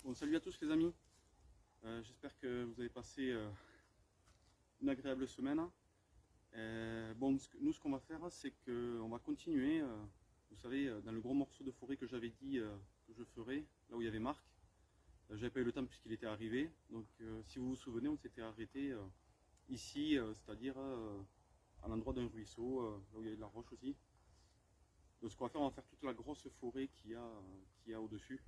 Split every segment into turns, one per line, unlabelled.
Bon, salut à tous les amis, j'espère que vous avez passé une agréable semaine. Bon, nous ce qu'on va faire, c'est qu'on va continuer, vous savez, dans le gros morceau de forêt que j'avais dit que je ferais, là où il y avait Marc. J'avais pas eu le temps puisqu'il était arrivé, donc si vous vous souvenez, on s'était arrêté ici, c'est-à-dire à l'endroit d'un ruisseau, là où il y avait de la roche aussi. Donc ce qu'on va faire, on va faire toute la grosse forêt qu'il y a au-dessus,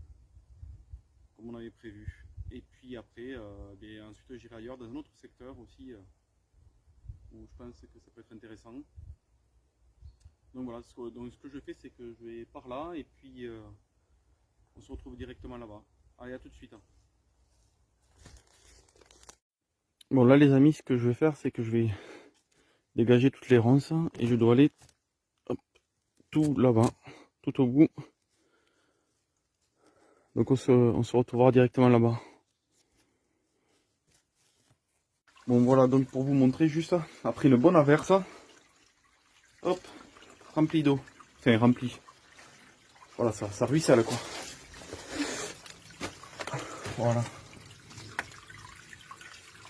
comme on avait prévu. Et puis après, ensuite j'irai ailleurs, dans un autre secteur aussi, où je pense que ça peut être intéressant. Donc voilà, ce que je fais, c'est que je vais par là, et puis on se retrouve directement là-bas. Allez, à tout de suite. Bon là les amis, ce que je vais faire, c'est que je vais dégager toutes les ronces, et je dois aller tout là-bas, tout au bout. Donc on se retrouvera directement là-bas. Bon voilà, donc pour vous montrer juste, après une bonne averse, hop, rempli d'eau. Enfin rempli. Voilà, ça ruisselle quoi. Voilà.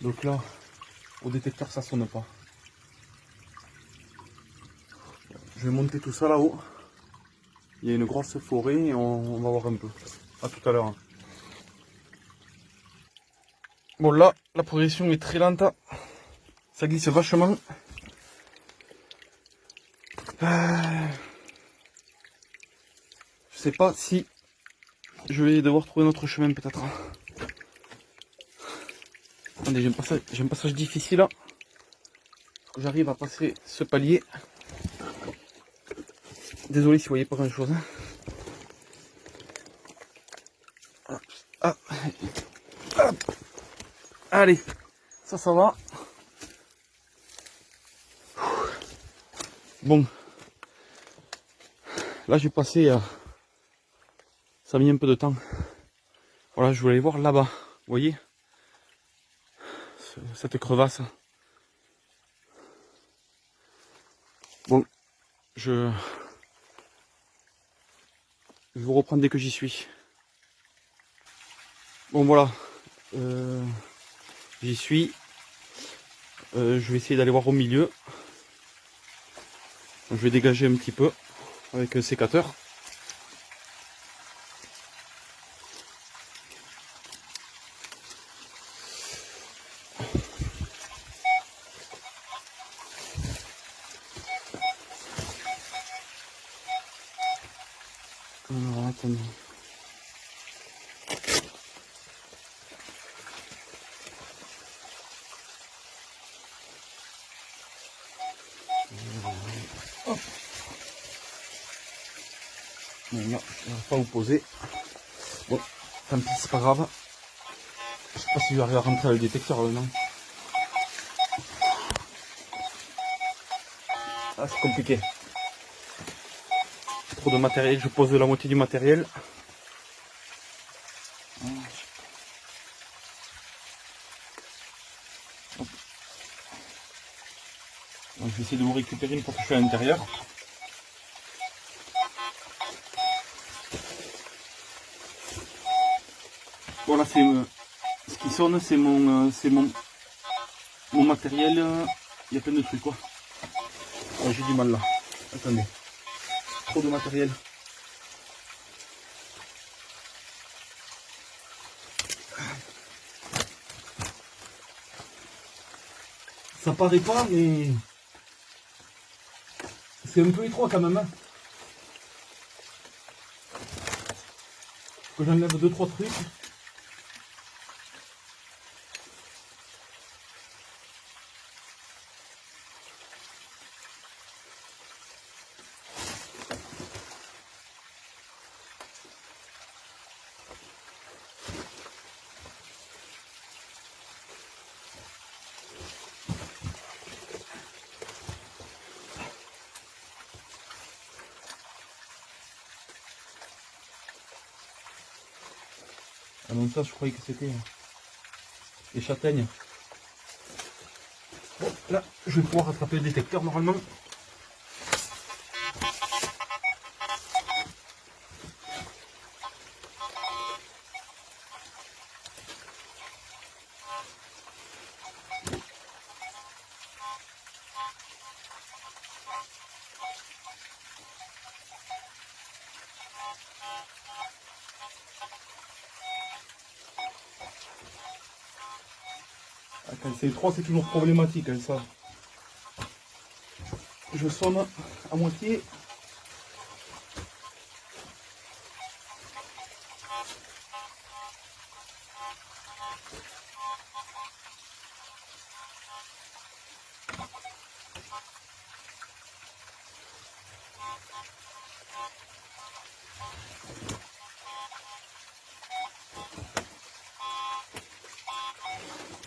Donc là, au détecteur ça sonne pas. Je vais monter tout ça là-haut. Il y a une grosse forêt et on va voir un peu. A tout à l'heure. Bon là, la progression est très lente. Ça glisse vachement. Je sais pas si je vais devoir trouver notre chemin peut-être. Attendez, j'ai un passage difficile là. J'arrive à passer ce palier. Désolé si vous voyez pas grand chose. Ah. Hop. Allez, ça va. Bon. Là j'ai passé... ça a mis un peu de temps. Voilà, je voulais aller voir là-bas. Vous voyez cette crevasse. Bon, je vous reprends dès que j'y suis. Bon voilà, j'y suis. Je vais essayer d'aller voir au milieu. Je vais dégager un petit peu avec un sécateur. Alors attendez. Hop. Bon, là, je ne vais pas vous poser. Bon, tant pis, c'est pas grave. Je sais pas si j'arrive à rentrer avec le détecteur non. Ah, c'est compliqué. Trop de matériel, je pose la moitié du matériel. Donc, je vais essayer de vous récupérer une fois que je suis à l'intérieur. Voilà, c'est ce qui sonne, c'est mon matériel. Il y a plein de trucs quoi. Oh, j'ai du mal là. Attendez. Trop de matériel. Ça paraît pas, mais c'est un peu étroit quand même. Hein. Faut que j'enlève 2-3 trucs. Ah non, ça je croyais que c'était les châtaignes. Bon, là, je vais pouvoir rattraper le détecteur normalement. Quand c'est étroit, c'est toujours problématique, hein, ça. Je sonne à moitié.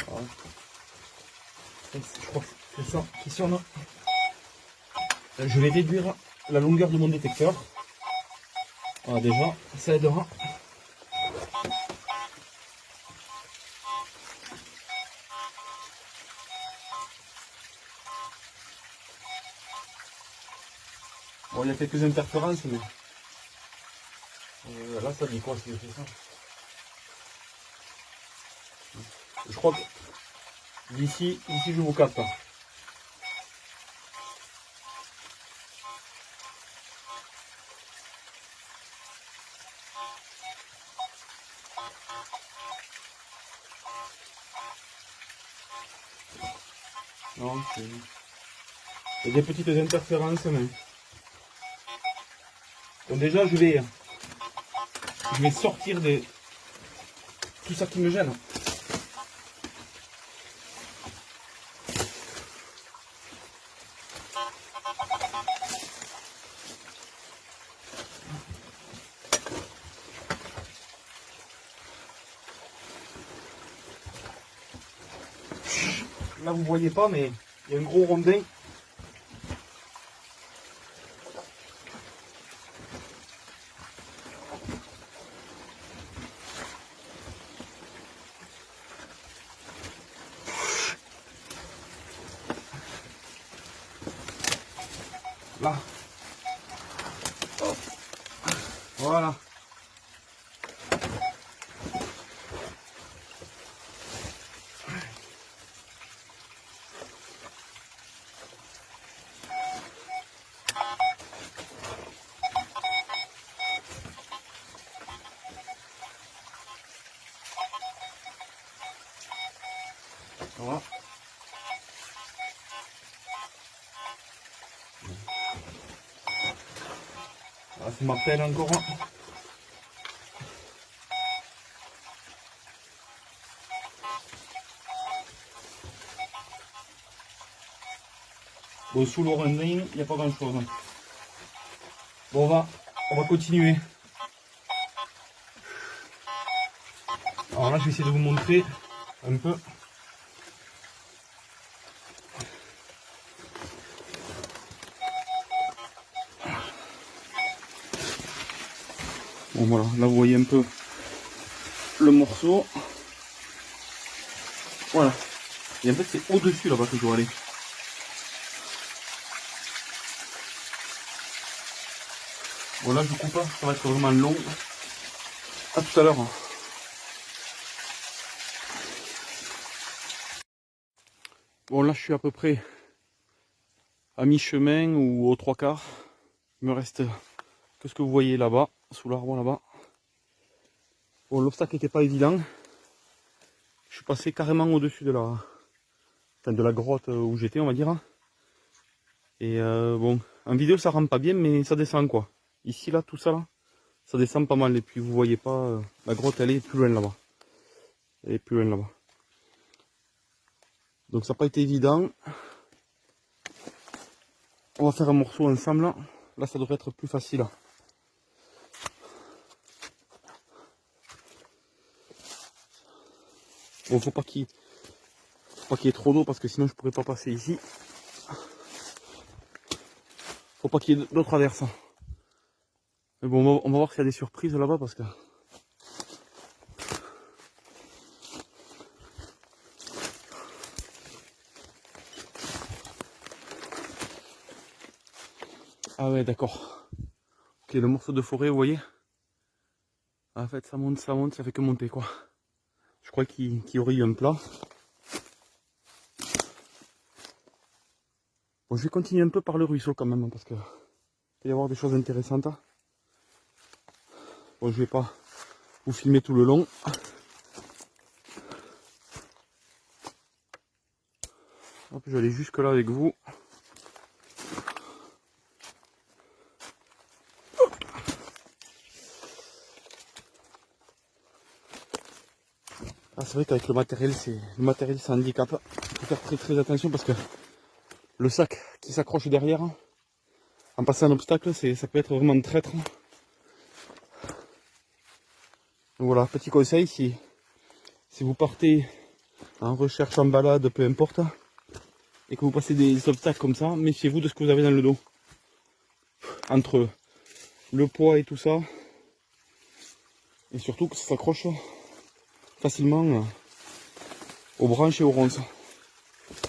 Voilà. Je crois que c'est ça qui sonne. Je vais réduire la longueur de mon détecteur. Voilà, déjà, ça aidera. Bon, il y a quelques interférences, mais là, ça dit quoi si je fais ça? Je crois que d'ici, je vous capte. Non, il y a des petites interférences, mais bon, déjà, je vais sortir de tout ça qui me gêne. Là, vous voyez pas, mais il y a un gros rondin. Là. Hop. Voilà. Voilà. Là, ça m'appelle encore. Bon, sous le rondin, il n'y a pas grand chose. Bon, on va continuer. Alors là, je vais essayer de vous montrer un peu. Bon, voilà, là vous voyez un peu le morceau. Voilà. Et en fait, c'est au-dessus là-bas que je dois aller. Bon, là je coupe, ça va être vraiment long. À tout à l'heure. Bon, là je suis à peu près à mi-chemin ou aux trois quarts. Il me reste que ce que vous voyez là-bas, sous l'arbre là-bas. Bon, l'obstacle n'était pas évident. Je suis passé carrément au-dessus de la grotte où j'étais, on va dire. Et bon, en vidéo ça rend pas bien, mais ça descend quoi. Ici là, tout ça là, ça descend pas mal. Et puis vous voyez pas, la grotte elle est plus loin là-bas. Elle est plus loin là-bas. Donc ça n'a pas été évident. On va faire un morceau ensemble là. Là ça devrait être plus facile. Bon, faut pas qu'il y ait trop d'eau parce que sinon je pourrais pas passer ici. Faut pas qu'il y ait d'autres traverses. Mais bon, on va voir s'il y a des surprises là-bas parce que... Ah ouais, d'accord. Ok, le morceau de forêt, vous voyez. En fait, ça monte, ça fait que monter quoi. Je crois qu'il y aurait eu un plat. Bon, je vais continuer un peu par le ruisseau quand même, parce que il peut y avoir des choses intéressantes. Bon, je vais pas vous filmer tout le long. Hop, je vais aller jusque là avec vous. Ah, c'est vrai qu'avec le matériel c'est un handicap. Il faut faire très très attention parce que le sac qui s'accroche derrière, en passant un obstacle, ça peut être vraiment traître. Donc voilà, petit conseil, si vous partez en recherche, en balade, peu importe, et que vous passez des obstacles comme ça, méfiez-vous de ce que vous avez dans le dos. Entre le poids et tout ça, et surtout que ça s'accroche facilement aux branches et aux ronces.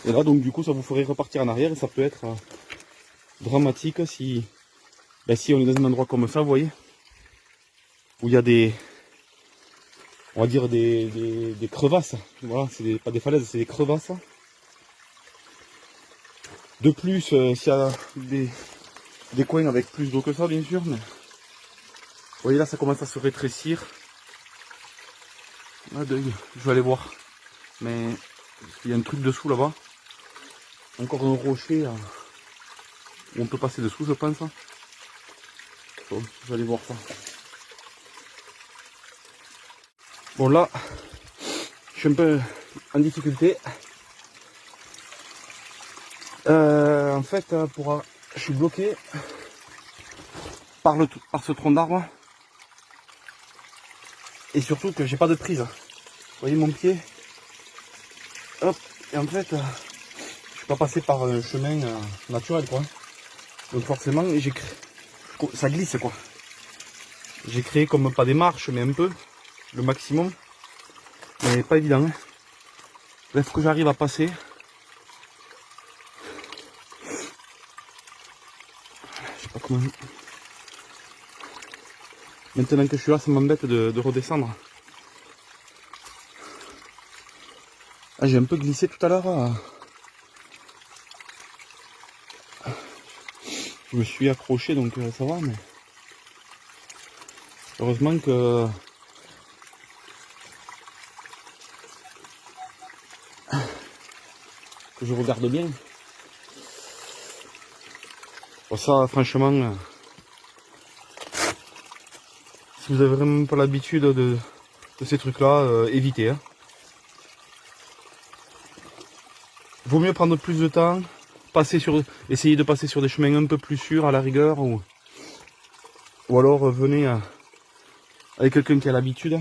Et là donc du coup ça vous ferait repartir en arrière et ça peut être dramatique si on est dans un endroit comme ça, vous voyez, où il y a on va dire des crevasses. Voilà, c'est pas des falaises, c'est des crevasses. De plus, s'il y a des coins avec plus d'eau que ça, bien sûr, mais vous voyez là ça commence à se rétrécir. Là, je vais aller voir. Mais il y a un truc dessous là-bas. Encore un rocher où on peut passer dessous, je pense. Bon, je vais aller voir ça. Bon là, je suis un peu en difficulté. En fait, je suis bloqué par ce tronc d'arbre. Et surtout que j'ai pas de prise. Vous voyez mon pied. Hop. Et en fait, je suis pas passé par un chemin naturel, quoi. Donc forcément, ça glisse, quoi. J'ai créé comme pas des marches, mais un peu, le maximum. Mais pas évident. Hein. Là, il faut que j'arrive à passer. Je sais pas comment. Maintenant que je suis là, ça m'embête de redescendre. Ah, j'ai un peu glissé tout à l'heure. Je me suis accroché, donc ça va, mais heureusement que je regarde bien. Bon, ça, franchement, si vous avez vraiment pas l'habitude de ces trucs-là, évitez. Hein. Vaut mieux prendre plus de temps, essayer de passer sur des chemins un peu plus sûrs à la rigueur, ou alors venez avec quelqu'un qui a l'habitude.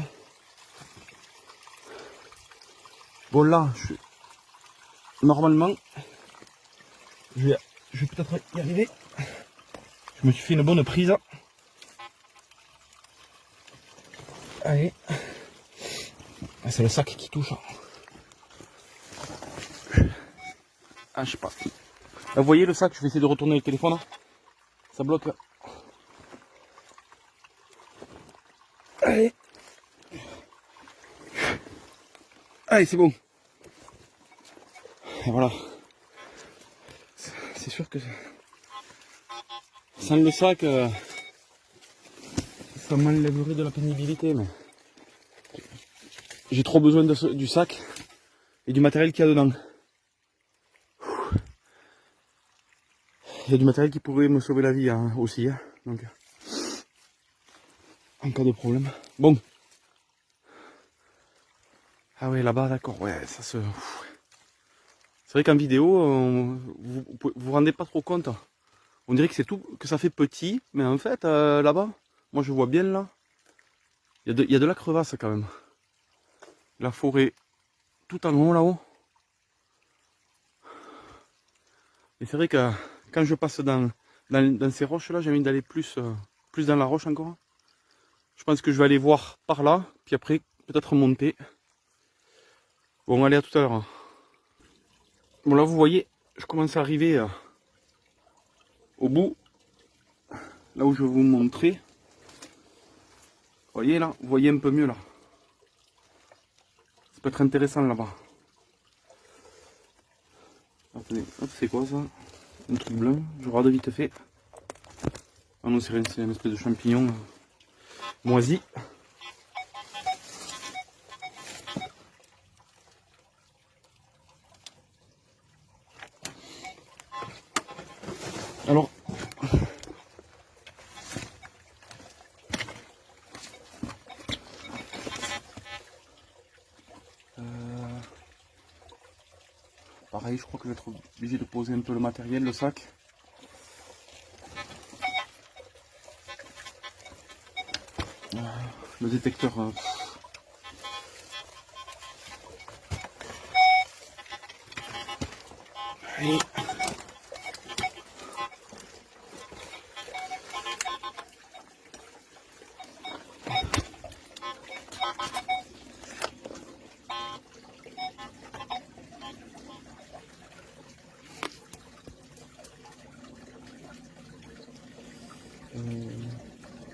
Bon là, normalement, je vais peut-être y arriver. Je me suis fait une bonne prise. Allez. Ah, c'est le sac qui touche. Ah, je sais pas. Là, vous voyez le sac, je vais essayer de retourner le téléphone. Ça bloque. Allez. Allez, c'est bon. Et voilà. C'est sûr que sans le sac, ça m'enlèverait de la pénibilité, mais j'ai trop besoin du sac et du matériel qu'il y a dedans. Il y a du matériel qui pourrait me sauver la vie hein, aussi, hein, donc en cas de problème. Bon. Ah ouais, là-bas, d'accord, ouais, ça se... C'est vrai qu'en vidéo, vous rendez pas trop compte. On dirait que c'est tout, que ça fait petit, mais en fait, là-bas, moi je vois bien là, il y a de la crevasse quand même. La forêt tout en haut là-haut. Et c'est vrai que quand je passe dans ces roches là, j'ai envie d'aller plus dans la roche encore. Je pense que je vais aller voir par là, puis après peut-être monter. Bon, allez, à tout à l'heure. Bon, là vous voyez, je commence à arriver au bout, là où je vais vous montrer. Vous voyez là, vous voyez un peu mieux là. Ça peut être intéressant là-bas. Attendez, hop, c'est quoi ça? Un truc blanc, je regarde vite fait. Ah non, c'est rien, c'est une espèce de champignon moisi. Alors, pareil, je crois que je vais être obligé de poser un peu le matériel, le sac. Le détecteur. Et...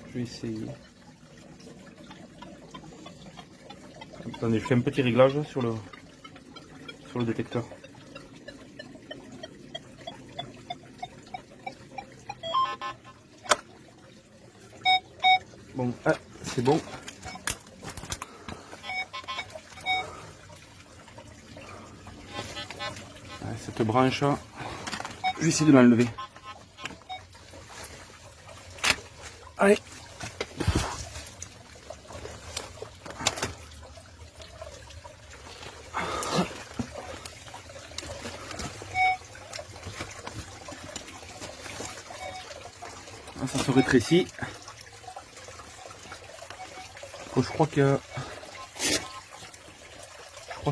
je vais essayer. Attendez, je fais un petit réglage sur le détecteur. Bon, ah, c'est bon. Cette branche, je vais essayer de l'enlever. Allez. Ça se rétrécit. Je crois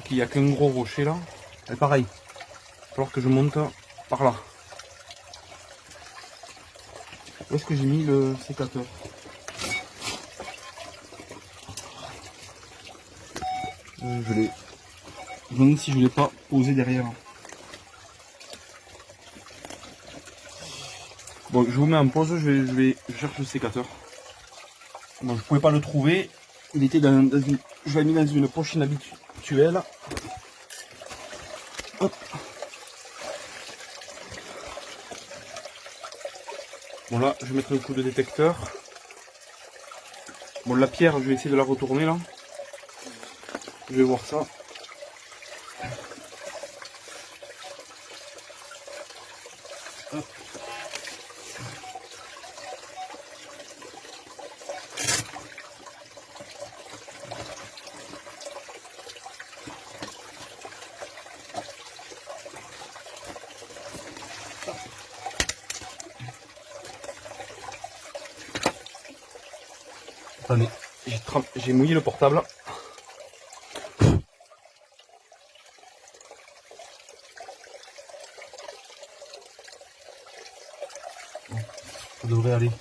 qu'il y a qu'un gros rocher là. Et pareil, il va falloir que je monte par là. Où est-ce que j'ai mis le sécateur? Je l'ai. Je me demande si je ne l'ai pas posé derrière. Bon, je vous mets en pause, je cherche le sécateur. Bon, je ne pouvais pas le trouver. Il était dans une. Je l'ai mis dans une poche inhabituelle. Hop. Bon là, je vais mettre le coup de détecteur. Bon, la pierre, je vais essayer de la retourner là. Je vais voir ça. Hop. Attendez, j'ai mouillé le portable. Ça devrait aller.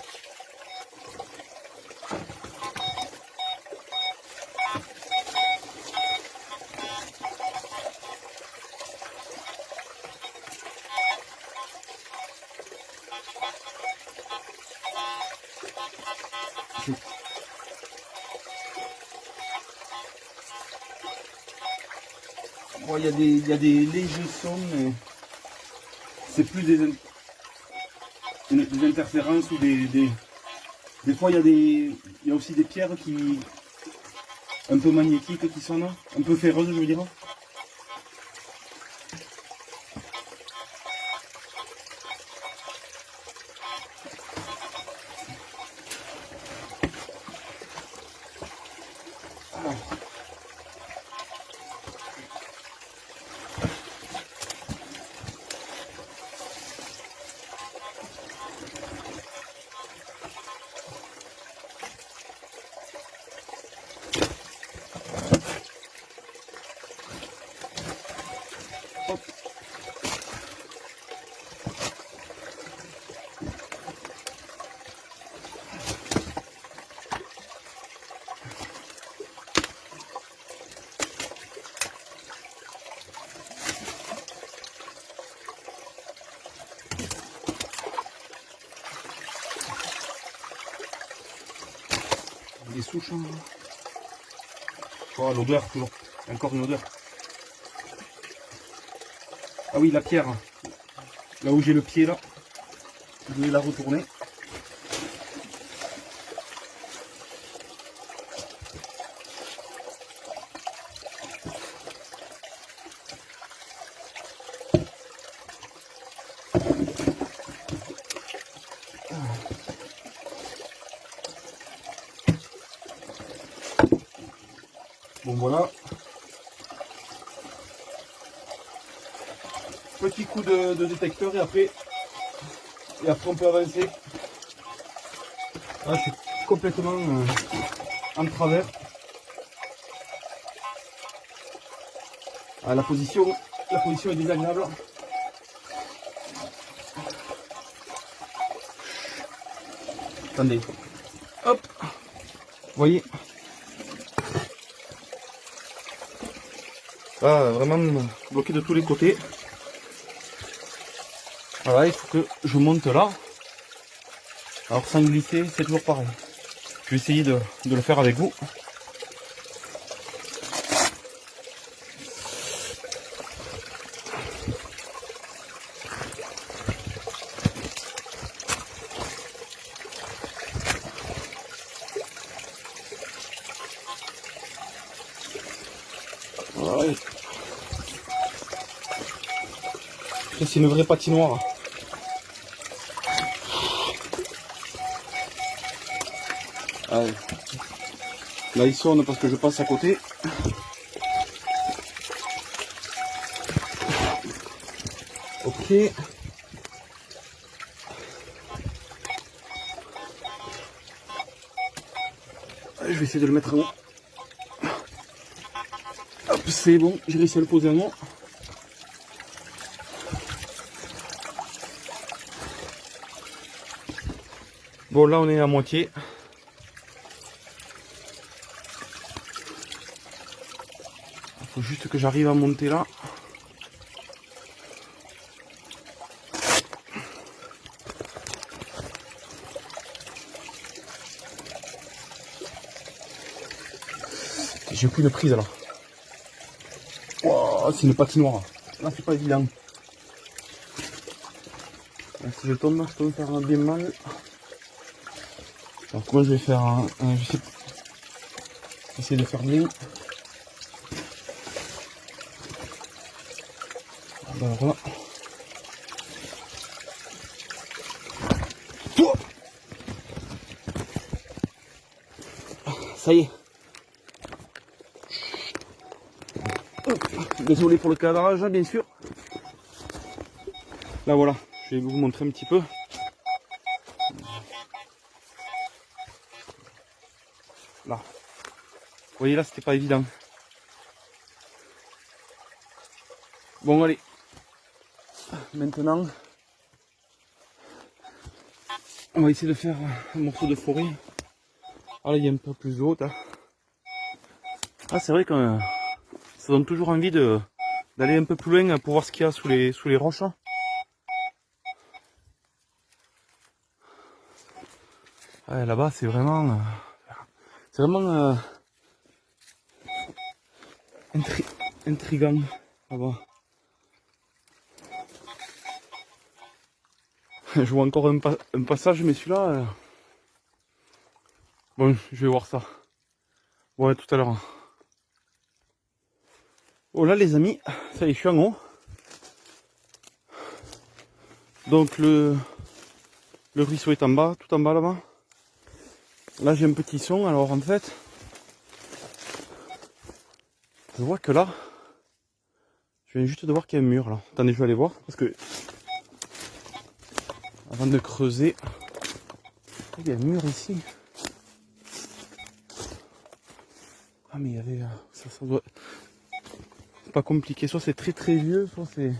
Bon, il y a des légers sons, mais c'est plus des interférences ou des fois il y a aussi des pierres qui un peu magnétiques qui sonnent, un peu ferreuses je veux dire. Hop. Des souches. Hein. Oh, l'odeur, toujours. Encore une odeur. Ah oui, la pierre. Là où j'ai le pied, là. Je vais la retourner. Bon voilà. Petit coup de détecteur et après on peut avancer. Là je suis complètement en travers. Ah, la position est désagréable. Attendez. Hop. Vous voyez. Ah, vraiment bloqué de tous les côtés. Voilà, il faut que je monte là. Alors sans glisser, c'est toujours pareil. Je vais essayer de le faire avec vous. Voilà. C'est une vraie patinoire. Allez. Là il sonne parce que je passe à côté. Ok. Allez, je vais essayer de le mettre en haut. Hop, c'est bon, j'ai réussi à le poser en haut. Bon là on est à moitié. Il faut juste que j'arrive à monter là. J'ai plus de prise là. Wow, c'est une patinoire. Là c'est pas évident. Là, si je tombe, je peux me faire bien mal. Alors comment je vais faire je vais essayer de faire bien. Ben, voilà. Ça y est. Désolé pour le cadrage, bien sûr. Là voilà, je vais vous montrer un petit peu. Là. Vous voyez là, c'était pas évident. Bon allez. Maintenant, on va essayer de faire un morceau de forêt. Ah là, il y a un peu plus de haut. Ah, c'est vrai que ça donne toujours envie d'aller un peu plus loin pour voir ce qu'il y a sous les roches. Ouais, là-bas, c'est vraiment intriguant là-bas. Je vois encore un passage, mais celui-là... Bon, je vais voir ça. Ouais, tout à l'heure. Oh là, les amis, ça y est, je suis en haut. Donc, le ruisseau est en bas, tout en bas là-bas. Là, j'ai un petit son. Alors, en fait, je vois que là, je viens juste de voir qu'il y a un mur là. Attendez, je vais aller voir parce que avant de creuser, il y a un mur ici. Ah mais il y avait ça doit... C'est pas compliqué, soit c'est très très vieux, soit c'est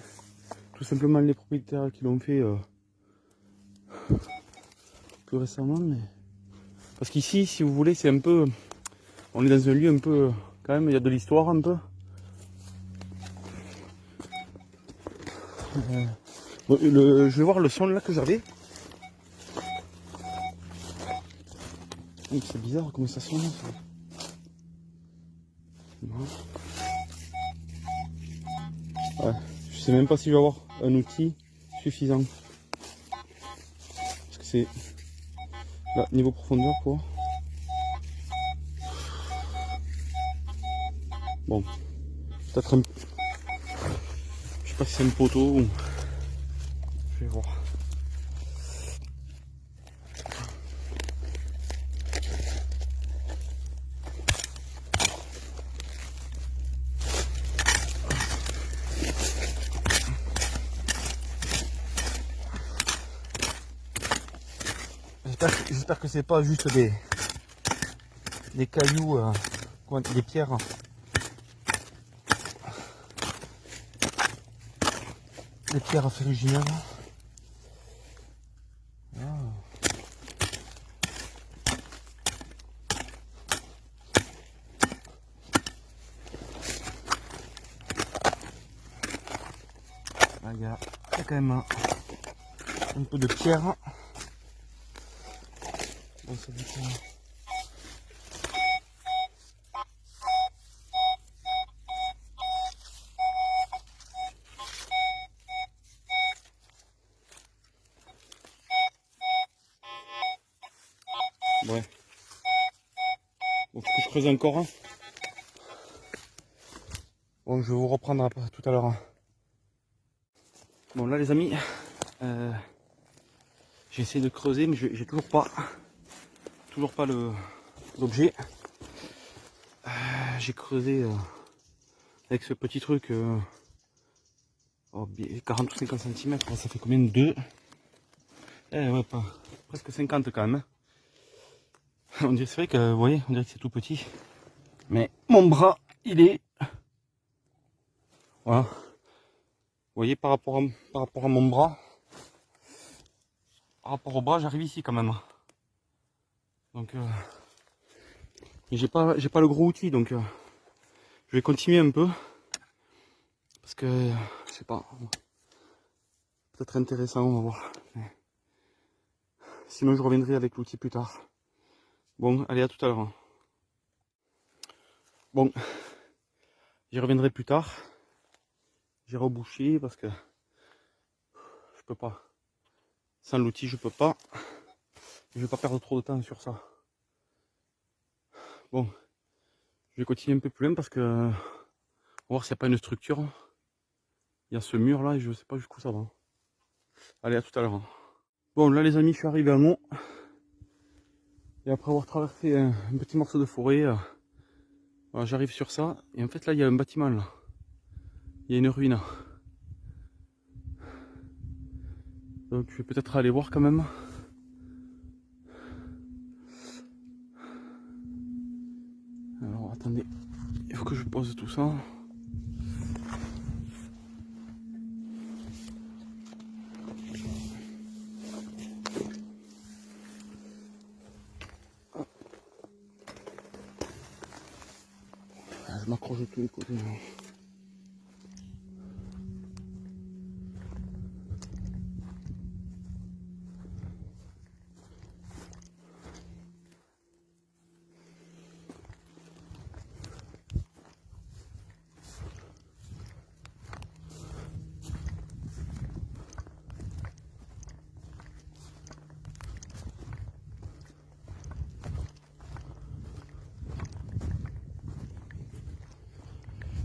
tout simplement les propriétaires qui l'ont fait plus récemment. Mais... Parce qu'ici, si vous voulez, c'est un peu... On est dans un lieu un peu... Quand même, il y a de l'histoire un peu. Bon, je vais voir le son là que j'avais. C'est bizarre comment ça sonne. Ça. Ouais, je sais même pas si je vais avoir un outil suffisant. Parce que c'est là, niveau profondeur quoi. Bon, peut-être un... Je sais pas si c'est un poteau ou... Je vais voir. J'espère que c'est pas juste des cailloux, des pierres. Des pierres ferrugineuses. Il y a quand même un peu de pierre. Bon, ça dit quoi? Ouais. Donc je creuse encore. Hein. Bon, je vais vous reprendre tout à l'heure. Bon là les amis, j'ai essayé de creuser mais j'ai toujours pas l'objet. J'ai creusé avec ce petit truc 40 ou 50 cm, ça fait combien de 2 ouais, pas, presque 50 quand même. On dirait, c'est vrai que vous voyez, on dirait que c'est tout petit. Mais mon bras, il est. Voilà. Vous voyez par rapport à mon bras. Par rapport au bras, j'arrive ici quand même. Donc mais j'ai pas le gros outil, donc je vais continuer un peu. Parce que je sais pas. Peut-être intéressant, on va voir. Mais sinon je reviendrai avec l'outil plus tard. Bon, allez, à tout à l'heure. Bon, j'y reviendrai plus tard. J'irai au boucher parce que je peux pas. Sans l'outil, je peux pas. Je vais pas perdre trop de temps sur ça. Bon, je vais continuer un peu plus loin parce que on va voir s'il n'y a pas une structure. Il y a ce mur là et je sais pas jusqu'où ça va. Allez, à tout à l'heure. Bon, là les amis, je suis arrivé en haut. Et après avoir traversé un petit morceau de forêt, voilà, j'arrive sur ça. Et en fait là, il y a un bâtiment là. Il y a une ruine. Donc je vais peut-être aller voir quand même. Alors attendez, il faut que je pose tout ça. Je m'accroche de tous les côtés.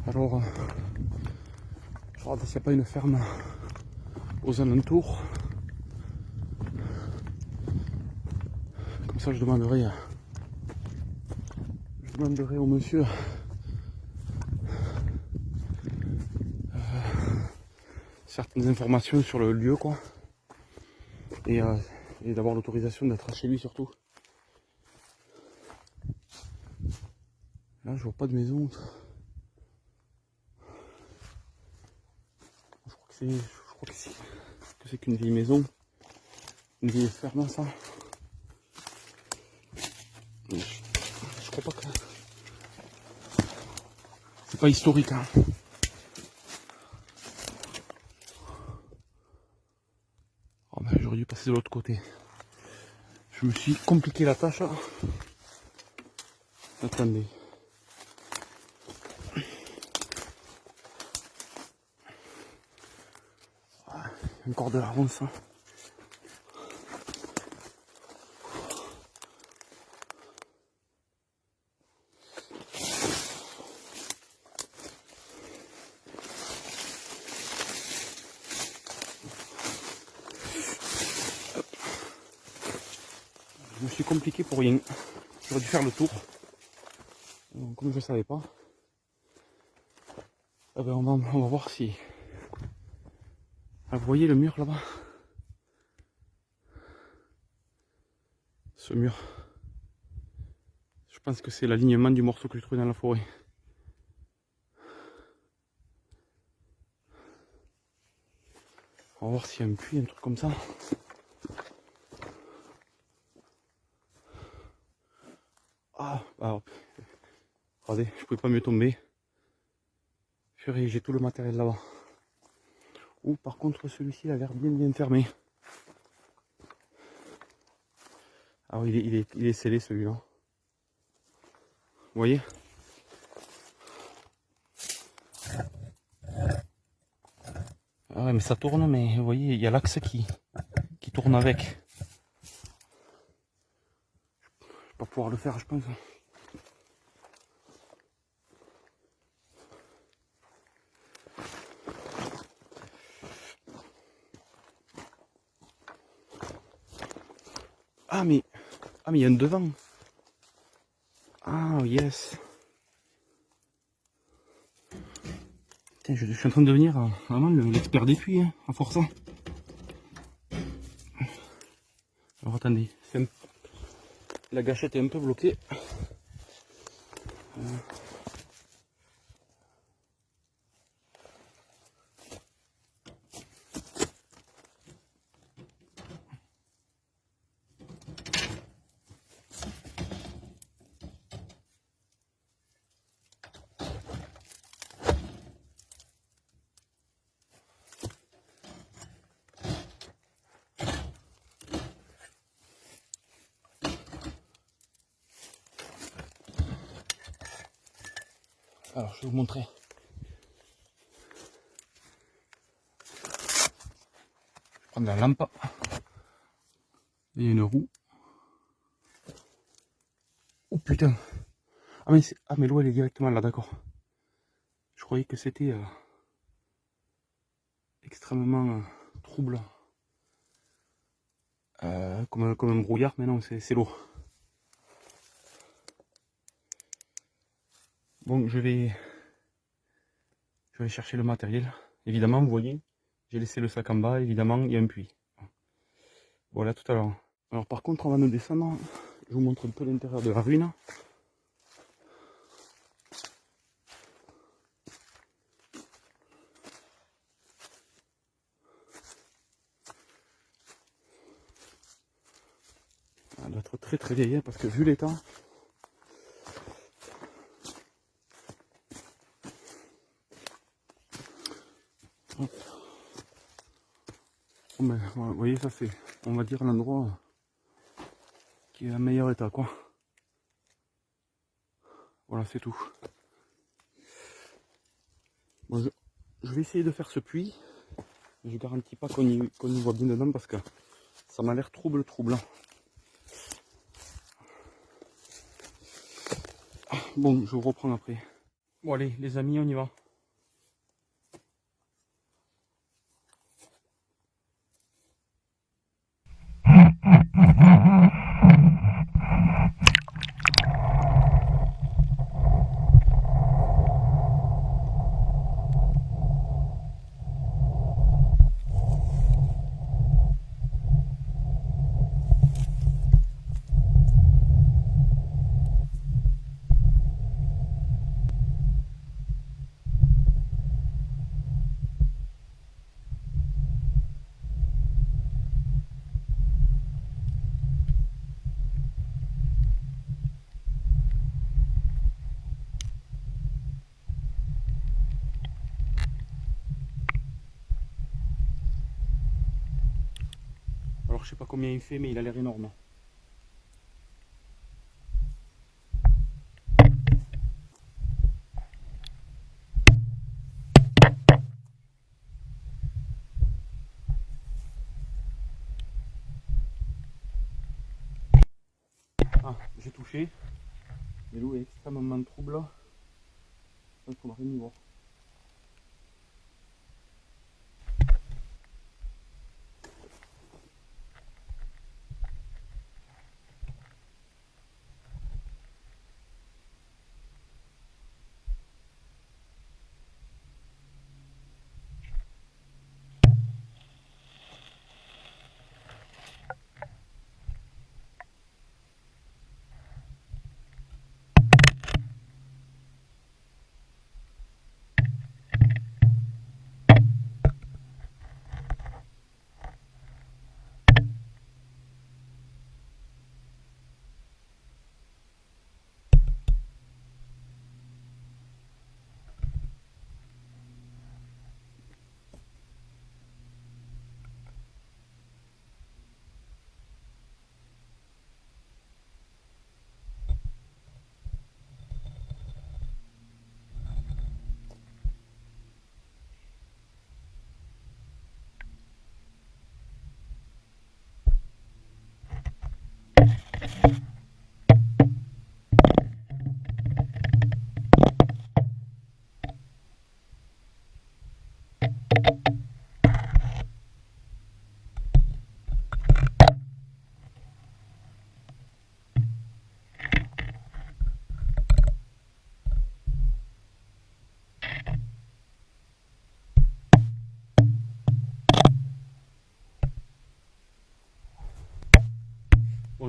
Alors, je regarde s'il n'y a pas une ferme aux alentours. Comme ça, je demanderai au monsieur certaines informations sur le lieu, quoi. Et d'avoir l'autorisation d'être chez lui, surtout. Là, je vois pas de maison. Je crois que c'est qu'une vieille maison. Une vieille ferme, ça. Je crois pas que... C'est pas historique, hein. Oh ben, j'aurais dû passer de l'autre côté. Je me suis compliqué la tâche. Attendez. Encore de la ronce. Je me suis compliqué pour rien. J'aurais dû faire le tour. Donc, comme je ne savais pas, eh ben on va voir si... Ah, vous voyez le mur là-bas? ce mur. Je pense que c'est l'alignement du morceau que j'ai trouvé dans la forêt. On va voir s'il y a un puits, un truc comme ça. Ah, alors, regardez, je pouvais pas mieux tomber. Purée, j'ai tout le matériel là-bas. Ou par contre, celui-ci il a l'air bien fermé. Ah oui, il est scellé celui-là. Vous voyez? Ah ouais, mais ça tourne, mais vous voyez, il y a l'axe qui tourne avec. Je vais pas pouvoir le faire, je pense. Ah mais il y a un devant. Ah yes. Putain, je suis en train de devenir vraiment l'expert des puits, hein, à force. Alors attendez, la gâchette est un peu bloquée. Alors je vais vous montrer. Je vais prendre la lampe. Il y a une roue. Oh putain. Ah mais l'eau elle est directement là, d'accord. Je croyais que c'était extrêmement trouble. Comme un brouillard, mais non, c'est l'eau. Bon, je vais chercher le matériel. Évidemment, vous voyez, j'ai laissé le sac en bas, évidemment, il y a un puits. Voilà, tout à l'heure. Alors par contre, on va nous descendre. Je vous montre un peu l'intérieur de la ruine. Elle doit être très vieille, parce que vu l'état... Bon ben, voilà, vous voyez, ça c'est, on va dire, l'endroit qui est en meilleur état, quoi. Voilà, c'est tout. Bon, je vais essayer de faire ce puits. Je garantis pas qu'on y voit bien dedans, parce que ça m'a l'air troublant. Bon, je vous reprends après. Bon allez, les amis, on y va. Alors je sais pas combien il fait, mais il a l'air énorme. Ah, j'ai touché. Mais l'eau est extrêmement trouble. Il faudra rien y voir.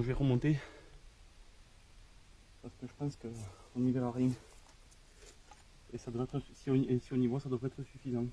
vais remonter. Parce que je pense qu'on n'y verra rien. Et ça devrait être, si on y voit, ça devrait être suffisant.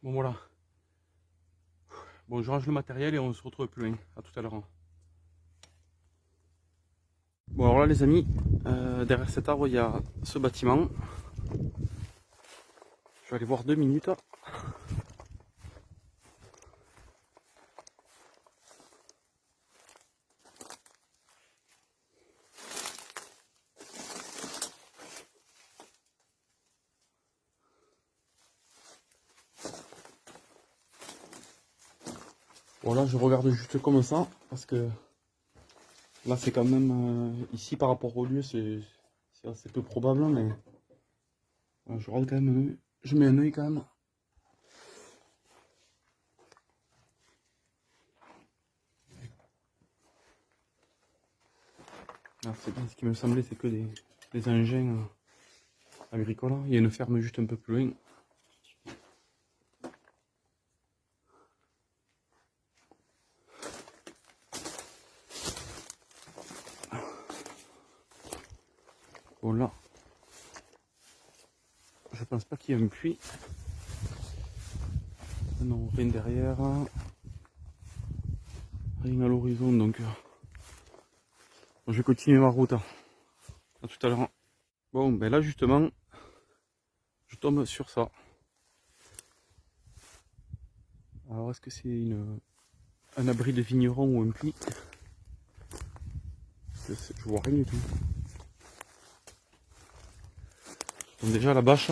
Bon voilà. Bon, je range le matériel et on se retrouve plus loin. À tout à l'heure. Bon alors là les amis, derrière cet arbre il y a ce bâtiment. Je vais aller voir 2 minutes. Voilà, je regarde juste comme ça, parce que là c'est quand même, ici par rapport au lieu, c'est assez peu probable, mais je regarde quand même, je mets un œil quand même. Ah, c'est bien, ce qui me semblait, c'est que des engins agricoles. Il y a une ferme juste un peu plus loin. Bon là, je pense pas qu'il y ait un puits. Non, rien derrière. Rien à l'horizon, donc je vais continuer ma route. À tout à l'heure. Bon, ben là justement, je tombe sur ça. Alors est-ce que c'est un abri de vigneron ou un puits? Je vois rien du tout. Donc déjà la bâche.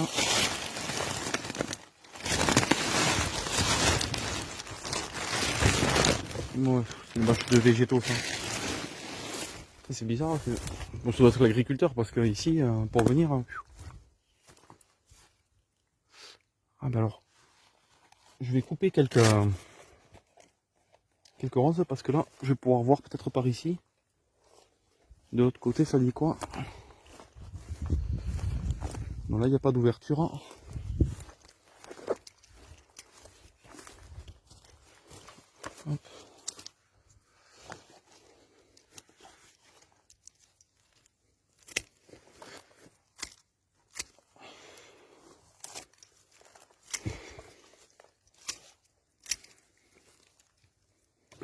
Ouais, c'est une bâche de végétaux ça. C'est bizarre. Bon, ça doit être l'agriculteur parce que ici, pour venir. Ah ben alors, je vais couper quelques ronces parce que là, je vais pouvoir voir peut-être par ici. De l'autre côté, ça dit quoi? Non, là, il n'y a pas d'ouverture. Hop.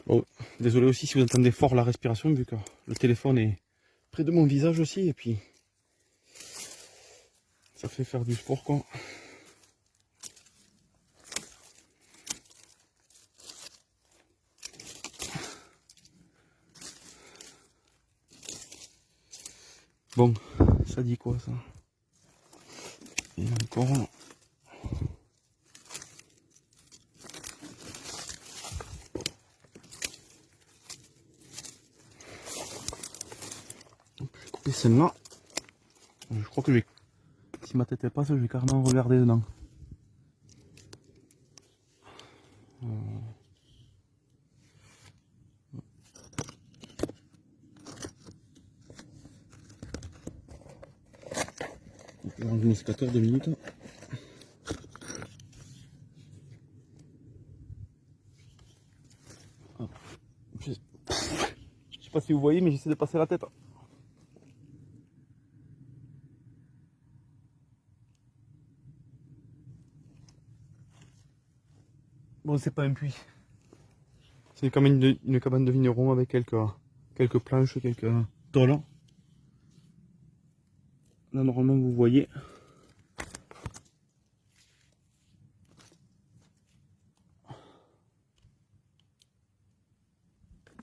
Bon, désolé aussi si vous entendez fort la respiration, vu que le téléphone est près de mon visage aussi, et puis ça fait faire du sport quoi. Bon, ça dit quoi ça? Et encore. Je vais couper celle-là. Je crois que si ma tête est passe, je vais carrément regarder dedans. Je vais enlever mon sécateur 2 minutes. Je sais pas si vous voyez, mais j'essaie de passer la tête. Bon, c'est pas un puits. C'est quand même une cabane de vigneron avec quelques planches, quelques tôles. Là, normalement, vous voyez.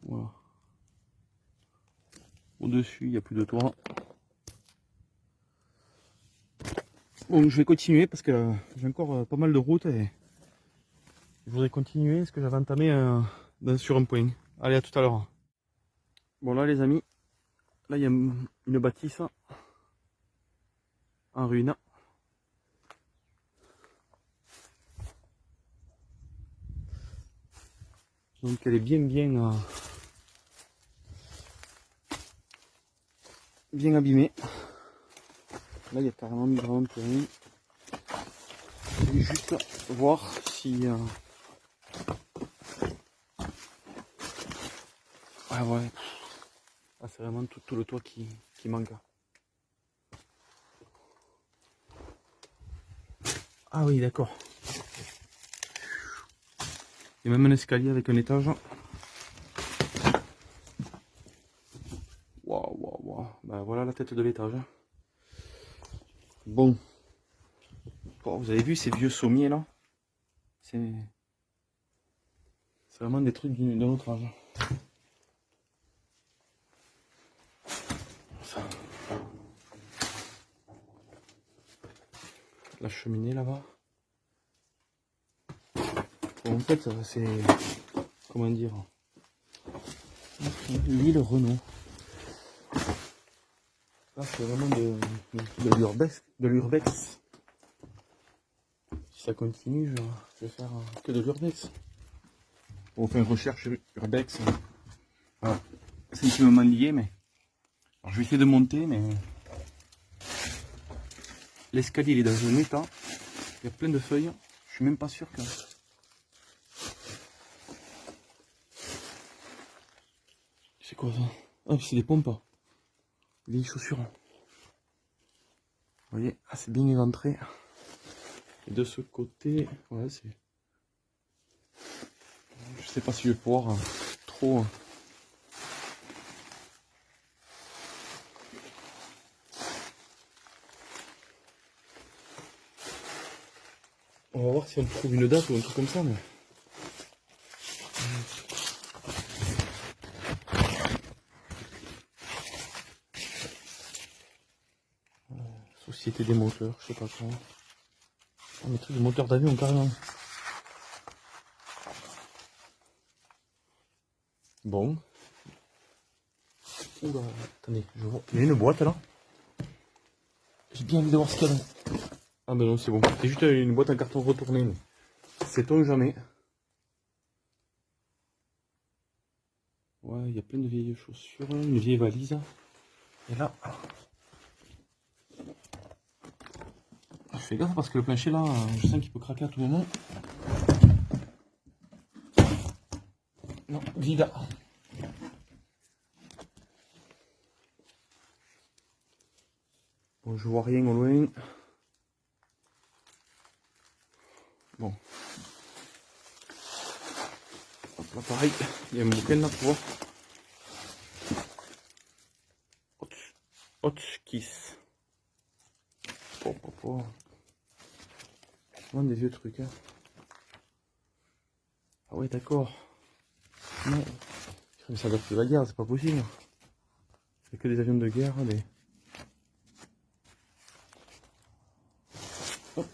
Voilà. Au-dessus, il n'y a plus de toit. Bon, je vais continuer parce que j'ai encore pas mal de route et je voudrais continuer ce que j'avais entamé sur un point. Allez, à tout à l'heure. Bon là les amis, là il y a une bâtisse en ruine. Donc elle est bien abîmée. Là il y a carrément vraiment plus rien. Je vais juste voir si... ouais. Ah, c'est vraiment tout le toit qui manque. Ah oui, d'accord. Il y a même un escalier avec un étage. Waouh. Ben voilà la tête de l'étage. Bon. Vous avez vu ces vieux sommiers là? C'est vraiment des trucs d'un autre âge. La cheminée là-bas. Bon, en fait, c'est... Comment dire? L'île Renault. Là, c'est vraiment de l'urbex. De l'urbex. Si ça continue, je vais faire que de l'urbex. On fait une recherche urbex. Voilà. C'est intimement lié, mais... Alors, je vais essayer de monter, mais... L'escalier, il est dans un état. Il y a plein de feuilles. Je suis même pas sûr que... C'est quoi ça? Ah, c'est des pompes. Vieilles chaussures. Vous voyez, ah, c'est bien éventré. Et de ce côté, ouais, c'est... Je sais pas si je vais pouvoir trop... On va voir si on trouve une date ou un truc comme ça, mais... Société des moteurs, je sais pas quoi. Ah, mais trucs de moteur d'avion carrément. Bon. Oula, attendez, je vois. Il y a une boîte là. J'ai bien envie de voir ce qu'il y a là. Ah ben non, c'est bon. C'est juste une boîte en carton retourné. Sait-on jamais. Ouais, il y a plein de vieilles chaussures, une vieille valise. Et là... Je fais gaffe parce que le plancher là, je sens qu'il peut craquer à tout moment. Non, vide. Bon, je vois rien au loin. Bon. Hop là, pareil, il y a un bouquin là pour voir. Hotchkiss. Vraiment des vieux trucs. Hein. Ah ouais, d'accord. Non. Ça doit être de la guerre, c'est pas possible. C'est que des avions de guerre. Des... Hop.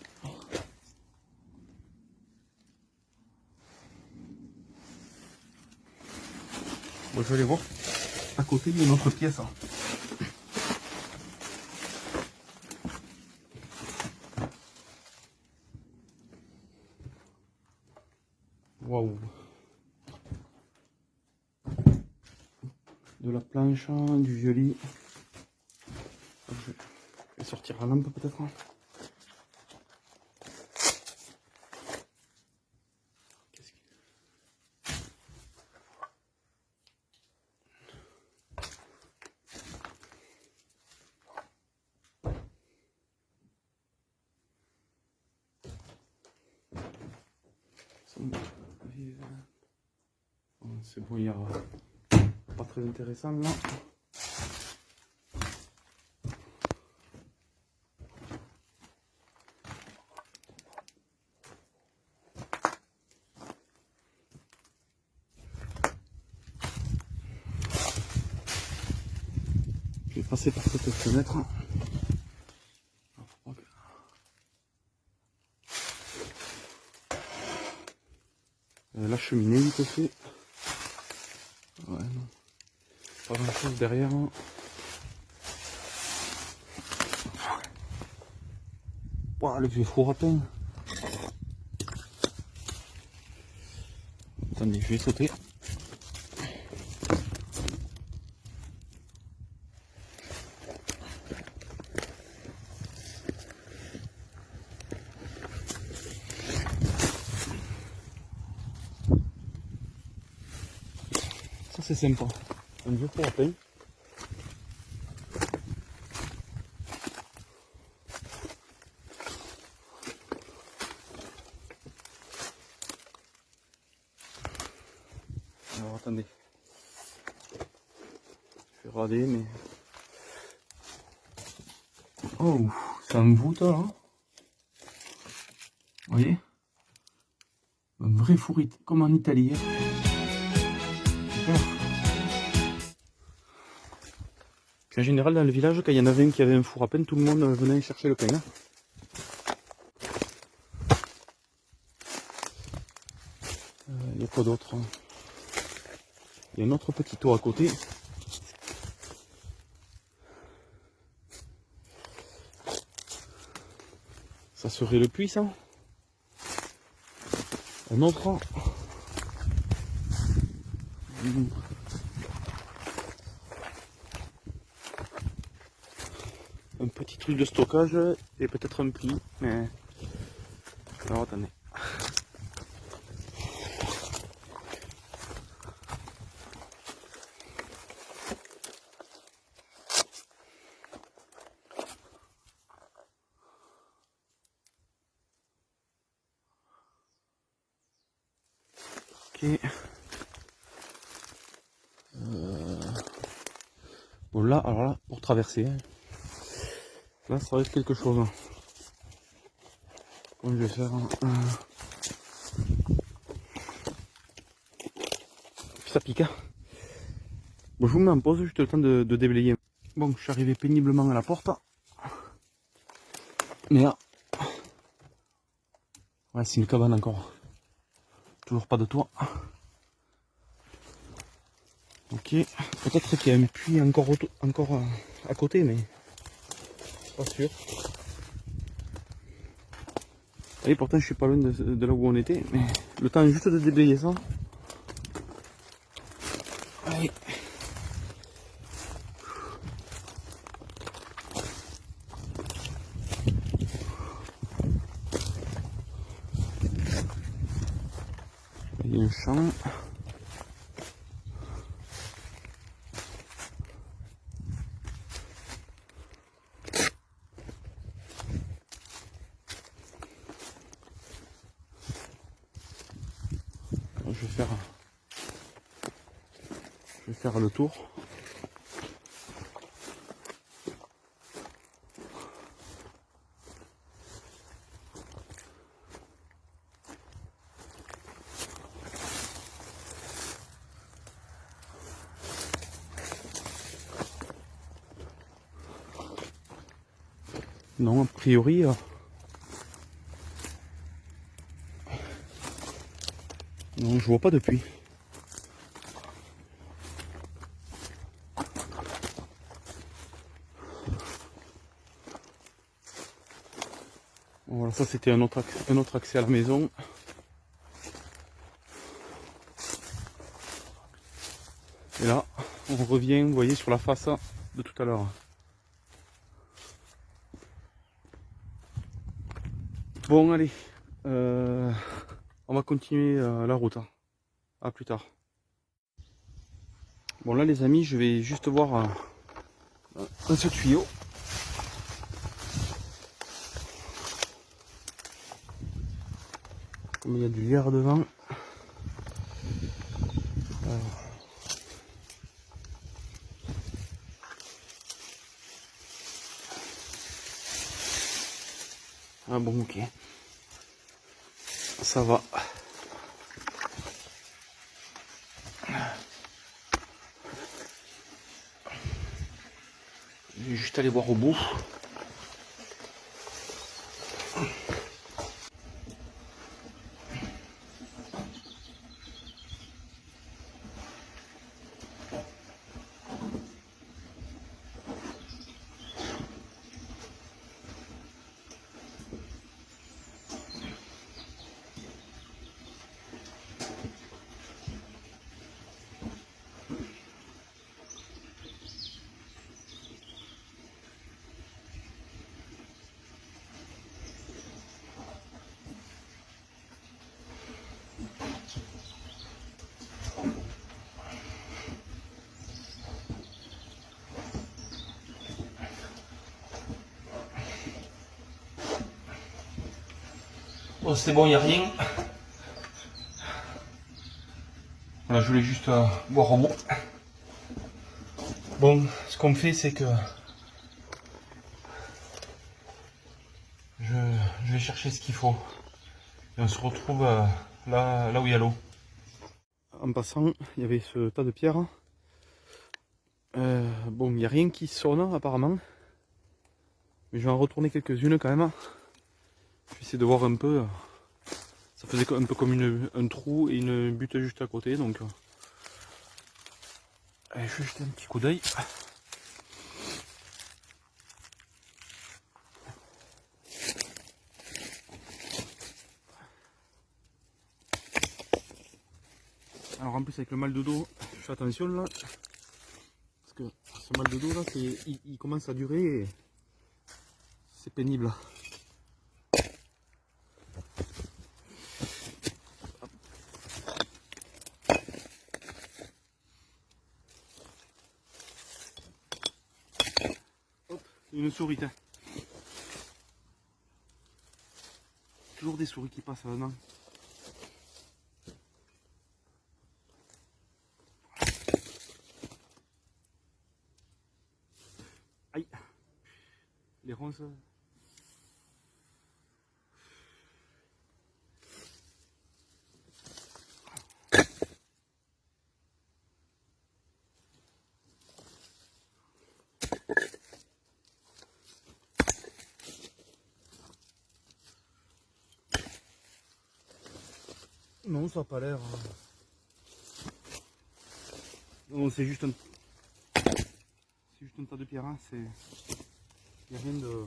Bon, je vais aller voir. À côté, il y a une autre pièce. Hein. Waouh. De la planche, du vieux lit. Je vais sortir la lampe peut-être. C'est bon, il y a pas très intéressant là. Je vais passer par cette fenêtre. La cheminée vite fait. Pas grand chose derrière. Ouah, le vieux four à pain. Attendez, je vais sauter. Ça c'est sympa. Un vieux four à pain. Alors attendez. Je vais rader mais... Oh, ça me voûte là. Vous voyez? Un vrai four comme en Italie. Super. Puis en général dans le village, quand il y en avait un qui avait un four à pain, tout le monde venait chercher le pain. Hein. Il y a quoi d'autre? Il y a un autre petit tour à côté. Ça serait le puits, ça? Un autre. Un petit truc de stockage et peut-être un puits, mais... Alors attendez. Ok. Bon là, alors là, pour traverser, là ça va être quelque chose. Comme je vais faire ça pique. Bon, je vous mets en pause, juste le temps de déblayer. Bon, je suis arrivé péniblement à la porte. Mais là, ouais, c'est une cabane encore. Toujours pas de toit. Ok, peut-être qu'il y a un puits encore à côté, mais pas sûr. Et pourtant, je suis pas loin de là où on était, mais le temps juste de déblayer ça. Allez. Il y a un champ. Je vais faire le tour. Non, a priori, non, je vois pas de puits. Voilà, ça c'était un autre accès à la maison. Et là, on revient, vous voyez, sur la face de tout à l'heure. Bon, allez, on va continuer la route. À plus tard. Bon, là, les amis, je vais juste voir dans ce tuyau. Comme il y a du lierre devant. Alors. Ah bon, ok. Ça va. Je vais juste aller voir au bout. Bon, c'est bon, il n'y a rien. Voilà, je voulais juste voir au bout. Bon, ce qu'on fait, c'est que je vais chercher ce qu'il faut. Et on se retrouve là où il y a l'eau. En passant, il y avait ce tas de pierres. Bon, il n'y a rien qui sonne apparemment. Mais je vais en retourner quelques-unes quand même. Je vais essayer de voir un peu. Ça faisait un peu comme un trou et une butte juste à côté. Donc, allez, je vais jeter un petit coup d'œil. Alors en plus avec le mal de dos, je fais attention là. Parce que ce mal de dos là, il commence à durer et c'est pénible. Hop, une souris. Hein. Toujours des souris qui passent là-dedans. Aïe, les ronces. Non, ça n'a pas l'air. Non, c'est juste un tas de pierres. Hein. Il n'y a rien de.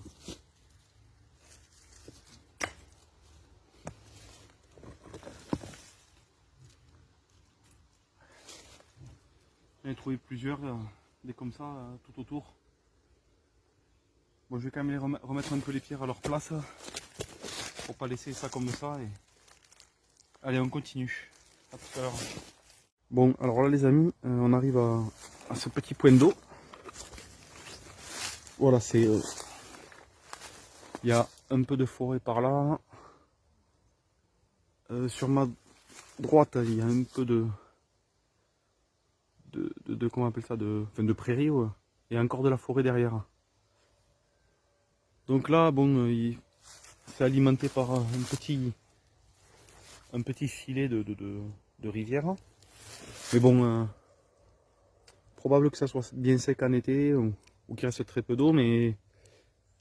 J'en ai trouvé plusieurs, des comme ça, tout autour. Bon, je vais quand même remettre un peu les pierres à leur place. Pour pas laisser ça comme ça. Et... Allez, on continue. À tout à l'heure. Bon, alors là les amis, on arrive à ce petit point d'eau. Voilà, c'est... Il y a un peu de forêt par là. Sur ma droite, il y a un peu de comment on appelle ça, de prairie. Ouais. Et encore de la forêt derrière. Donc là, bon, c'est alimenté par un petit filet de rivière. Mais bon, probable que ça soit bien sec en été ou qu'il reste très peu d'eau, mais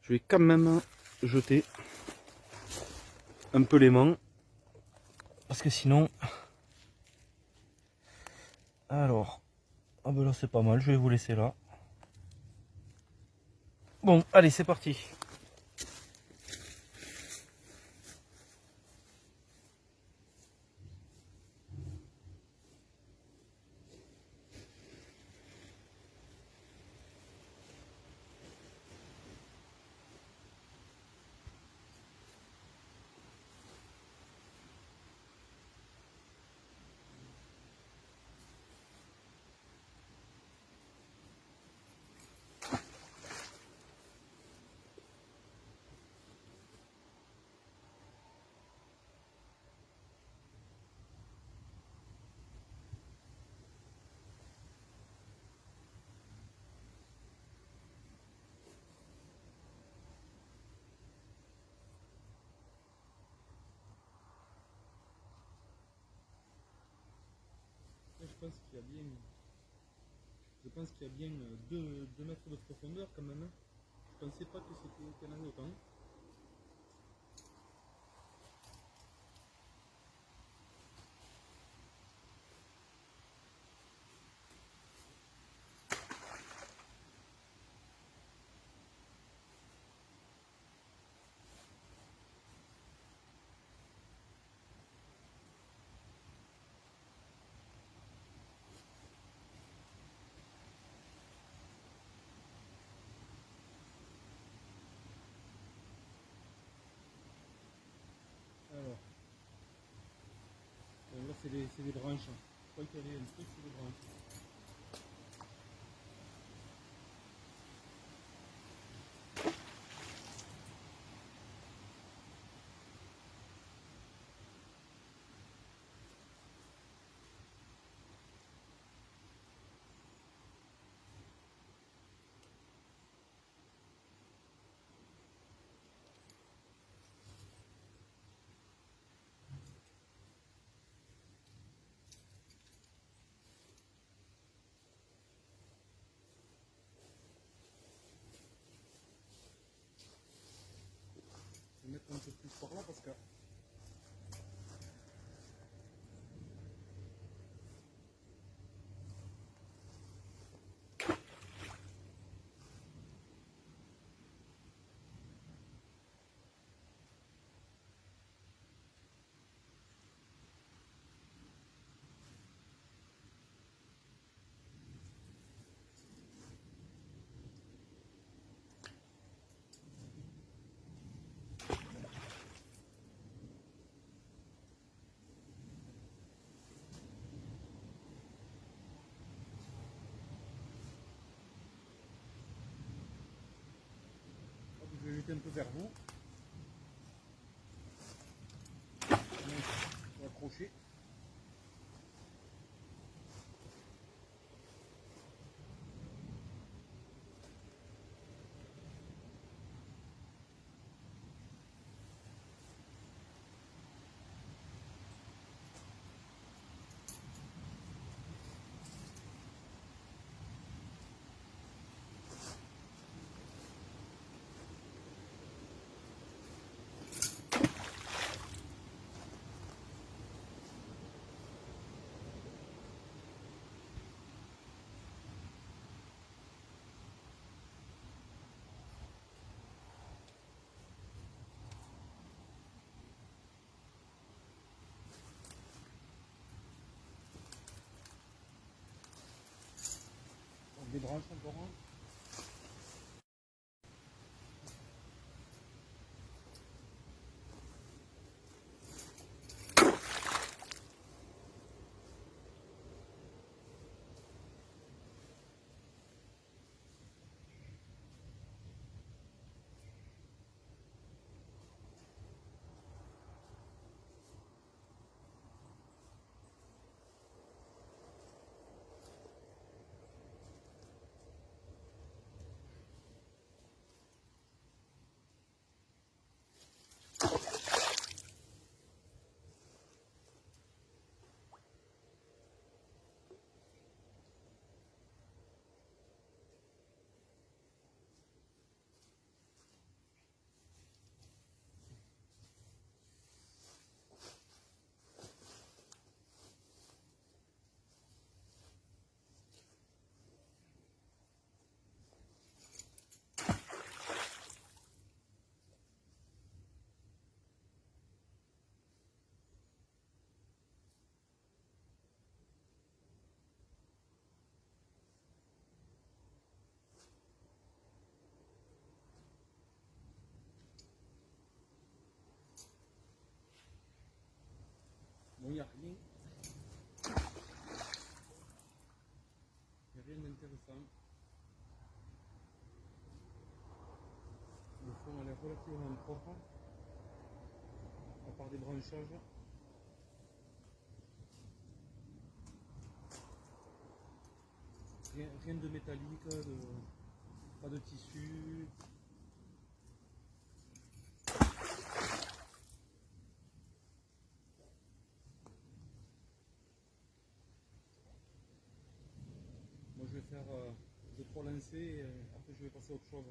je vais quand même jeter un peu l'aimant parce que sinon, alors, ah ben là c'est pas mal, je vais vous laisser là. Bon, allez, c'est parti. Je pense qu'il y a bien 2 mètres de profondeur quand même. Je pensais pas que c'était qu'il y en avait autant. Alors, là c'est des branches. Je crois qu'il y avait un truc, c'est des branches. vais mettre un peu plus par là parce que je vais jeter un peu vers vous. On va accrocher. On débranche encore un. Bon, il n'y a rien. Il n'y a rien d'intéressant. Le fond elle est relativement propre, à part des branchages. Rien de métallique, pas de tissu. Moi je vais faire 2-3 lancers et après je vais passer à autre chose.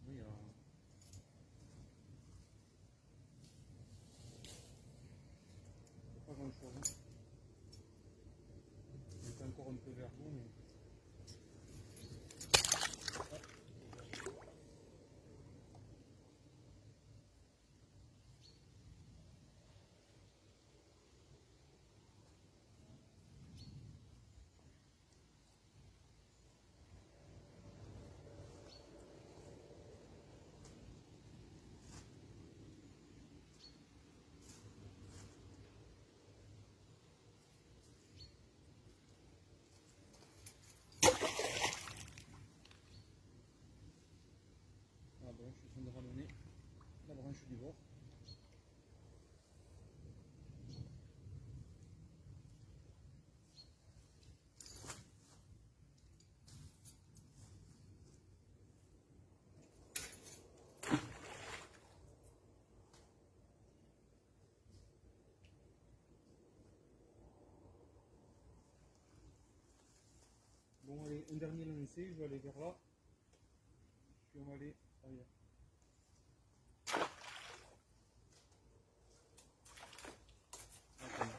Oui, pas grand chose. J'étais encore un peu vers vous, mais... Ah bon, je suis en train de ramener la branche du bord. Bon allez, un dernier lancé, je vais aller vers là. Puis on va aller ailleurs. Attends,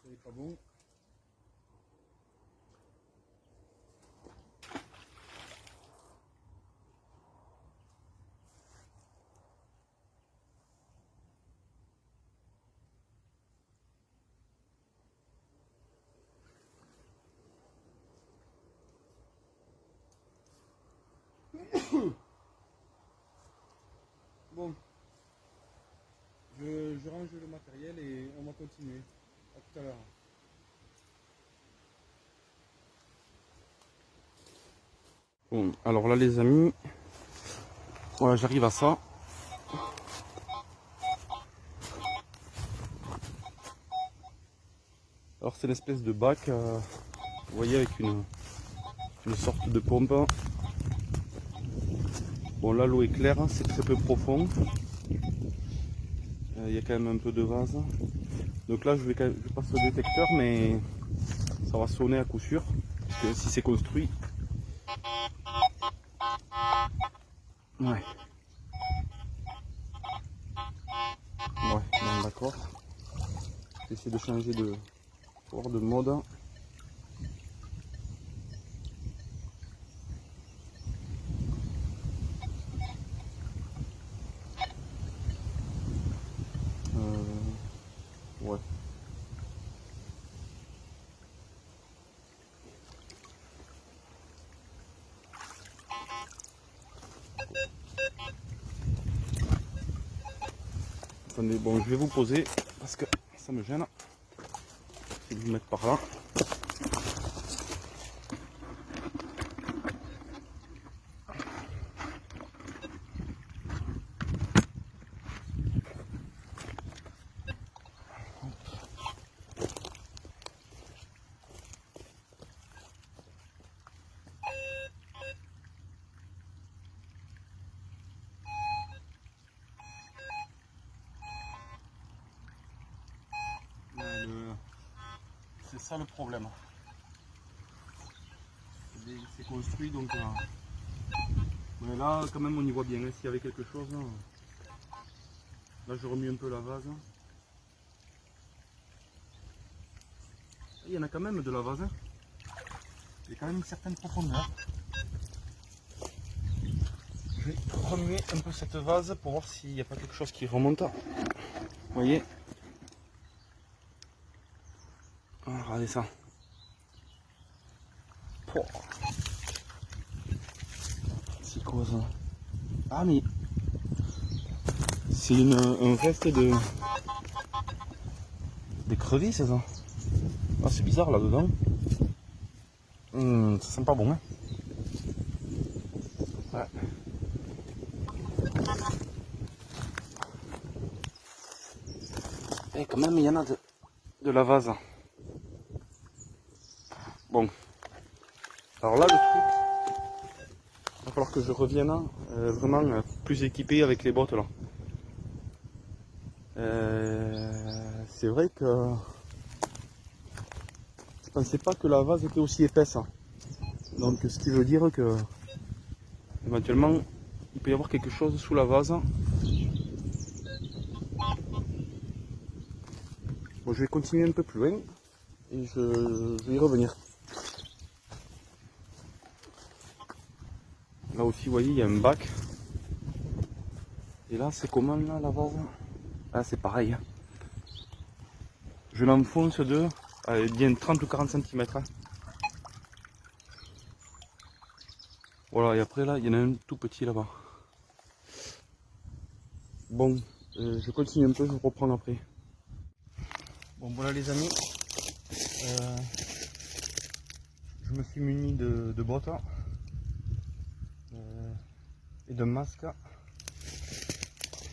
ça n'est pas bon. Bon, je range le matériel et on va continuer. À tout à l'heure. Bon, alors là les amis, voilà, j'arrive à ça. Alors c'est une espèce de bac, vous voyez, avec une sorte de pompe. Bon là l'eau est claire, c'est très peu profond. Il y a quand même un peu de vase. Donc là je passe le détecteur, mais ça va sonner à coup sûr. Parce que si c'est construit. Ouais. Ouais, bon, d'accord. J'essaie de changer de mode. Ouais. Attendez, bon, je vais vous poser parce que ça me gêne. Je vais vous mettre par là. C'est ça le problème. C'est construit donc. Mais là, quand même, on y voit bien. S'il y avait quelque chose. Là, je remue un peu la vase. Il y en a quand même de la vase. Il y a quand même une certaine profondeur. Je vais remuer un peu cette vase pour voir s'il n'y a pas quelque chose qui remonte. Vous voyez? Ah, regardez ça. C'est quoi ça? Ah mais c'est un reste d'écrevisse ça. Ah c'est bizarre là dedans. Ça sent pas bon hein. Ouais. Et quand même il y en a de la vase. Bon. Alors là le truc, il va falloir que je revienne vraiment plus équipé avec les bottes là. C'est vrai que je pensais pas que la vase était aussi épaisse. Donc ce qui veut dire que éventuellement il peut y avoir quelque chose sous la vase. Bon, je vais continuer un peu plus loin et je vais y revenir. Là aussi vous voyez il y a un bac. Et là c'est comment là la vase? Ah c'est pareil. Je l'enfonce de bien 30 ou 40 cm. Voilà, et après là, il y en a un tout petit là-bas. Bon, je continue un peu, je vous reprends après. Bon, voilà les amis. Je me suis muni de bottes et de masque.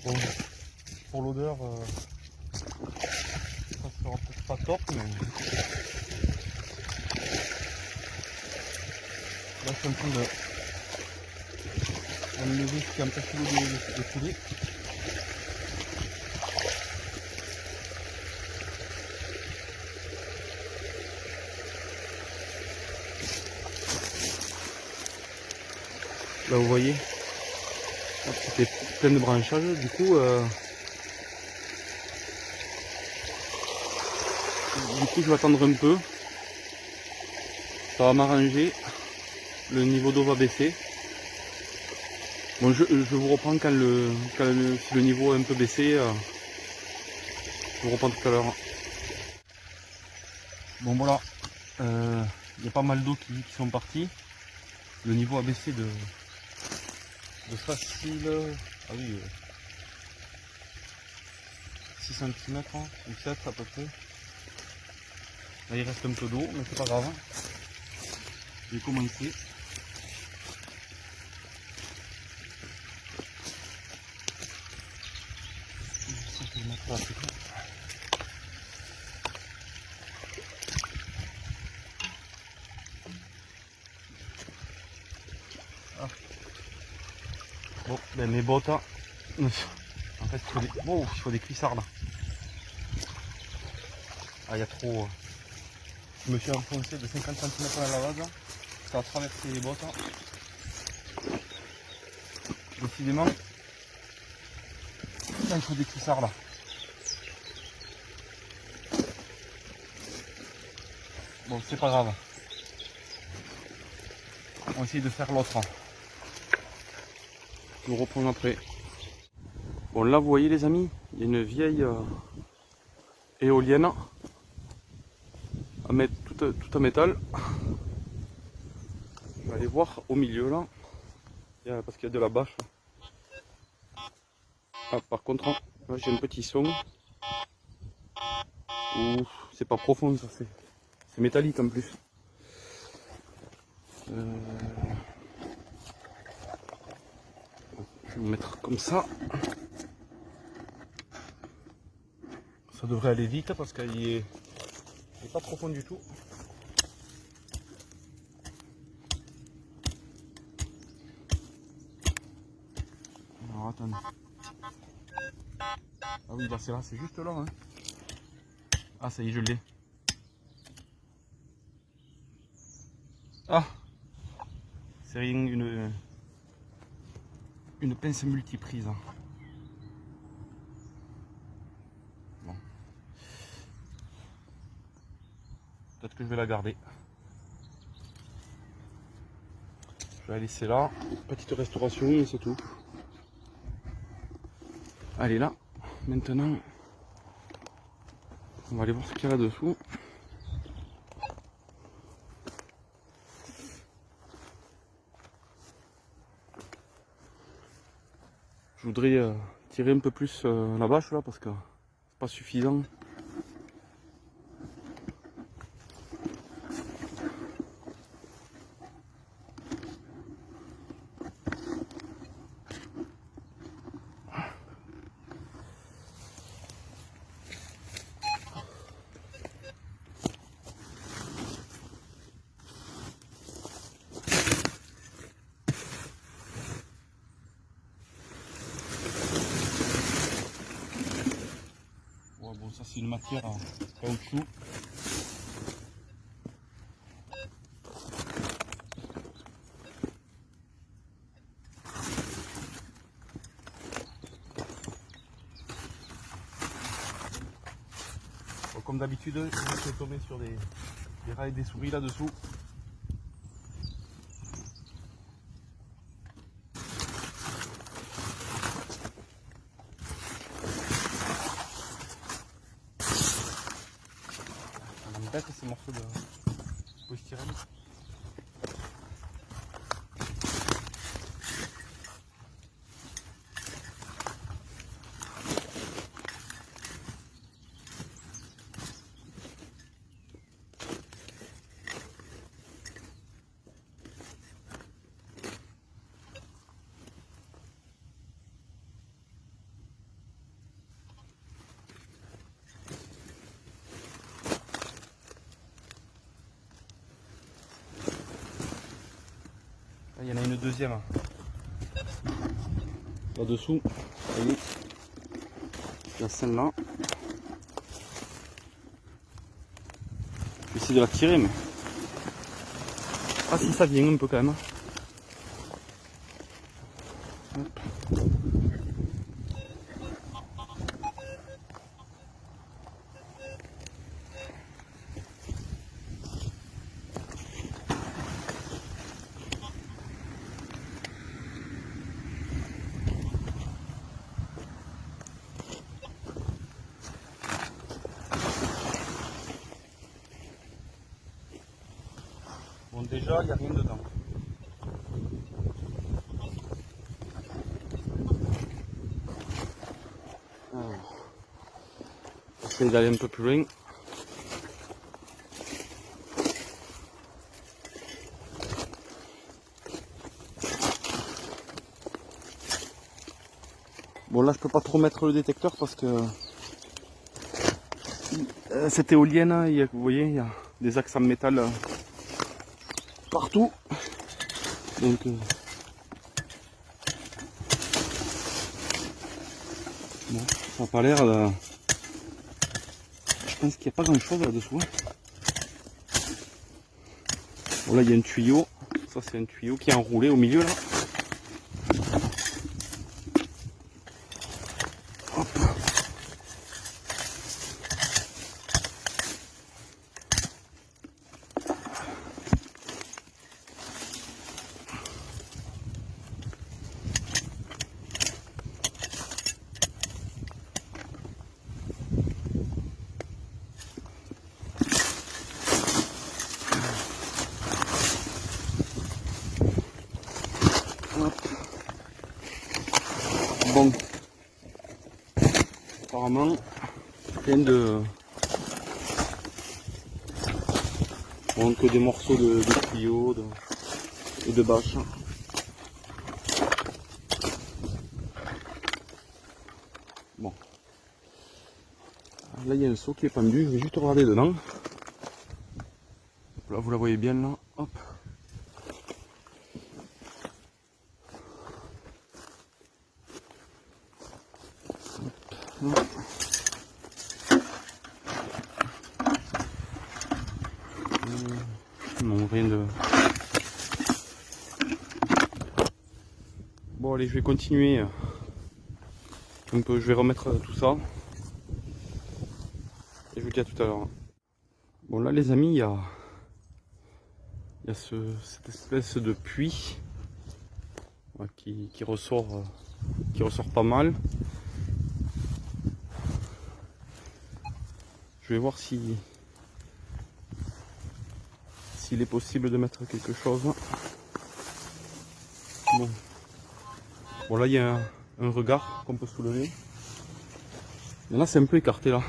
Bon, pour l'odeur, ça sera peut-être pas top, mais là je suis en train d'enlever ce qui empêche l'eau de couler. Là vous voyez, C'était plein de branchages, du coup je vais attendre un peu. Ça va m'arranger. Le niveau d'eau va baisser. Bon, je vous reprends quand si le niveau est un peu baissé. Je vous reprends tout à l'heure. Bon voilà, il y a pas mal d'eau qui sont partis. Le niveau a baissé de facile. Ah oui, 6 cm ou 7 à peu près. Là il reste un peu d'eau, mais c'est pas grave. Je vais commencer. Je vais mettre là, c'est tout. Ah. Bon, ben mes bottes, en fait il faut des cuissards là. Ah, il y a trop. Je me suis enfoncé de 50 cm à la base. Ça a traversé les bottes. Décidément, il faut des cuissards là. Bon, c'est pas grave. On va essayer de faire l'autre. Je vous reprends après. Bon, là, vous voyez les amis, il y a une vieille éolienne à mettre tout en métal. Je vais aller voir au milieu là, parce qu'il y a de la bâche. Ah, par contre, là j'ai un petit son. C'est pas profond ça, c'est métallique en plus. Je vais me mettre comme ça. Ça devrait aller vite parce qu'il est pas profond du tout. Alors attendez. Ah oui, là c'est juste là. Hein. Ah ça y est, je l'ai. Ah, c'est rien, une pince multiprise. Bon. Peut-être que je vais la garder. Je vais la laisser là. Petite restauration et c'est tout. Allez là, maintenant, on va aller voir ce qu'il y a là-dessous. Je voudrais tirer un peu plus la bâche là parce que c'est pas suffisant. Bon, ça c'est une matière en caoutchouc. Bon, comme d'habitude, je vais tomber sur des rats et des souris là-dessous. Ces morceaux de polystyrène. Il y en a une deuxième là-dessous. Il y a celle-là. Je vais essayer de la tirer, mais ah si ça vient un peu quand même. Hop. Bon, déjà, il n'y a rien dedans. J'essaie d'aller un peu plus loin. Bon, là je peux pas trop mettre le détecteur parce que cette éolienne, vous voyez, il y a des axes en métal partout. Donc bon, ça n'a pas l'air de... Je pense qu'il n'y a pas grand chose là-dessous. Bon, là il y a un tuyau. Ça c'est un tuyau qui est enroulé au milieu là. Hop. Bon, apparemment, plein de... Bon, que des morceaux de tuyaux et de bâches. Bon. Là, il y a un seau qui est pendu, je vais juste regarder dedans. Là, vous la voyez bien, là. Hop. Hop. Non, rien de... Bon, allez, je vais continuer. Un peu, je vais remettre tout ça. Et je vous dis à tout à l'heure. Bon, là, les amis, il y a cette espèce de puits qui ressort pas mal. Je vais voir s'il est possible de mettre quelque chose. Bon là il y a un regard qu'on peut soulever. Et là c'est un peu écarté là.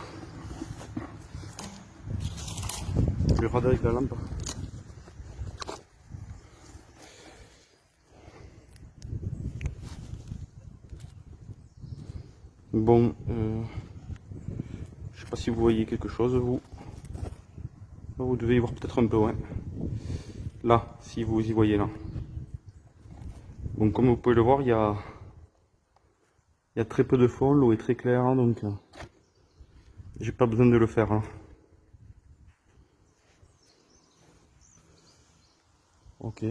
Je vais regarder avec la lampe. Bon, je sais pas si vous voyez quelque chose vous. Vous devez y voir peut-être un peu, ouais. Là, si vous y voyez là. Donc comme vous pouvez le voir, il y a très peu de fond, l'eau est très claire, hein, donc j'ai pas besoin de le faire. Hein. Ok.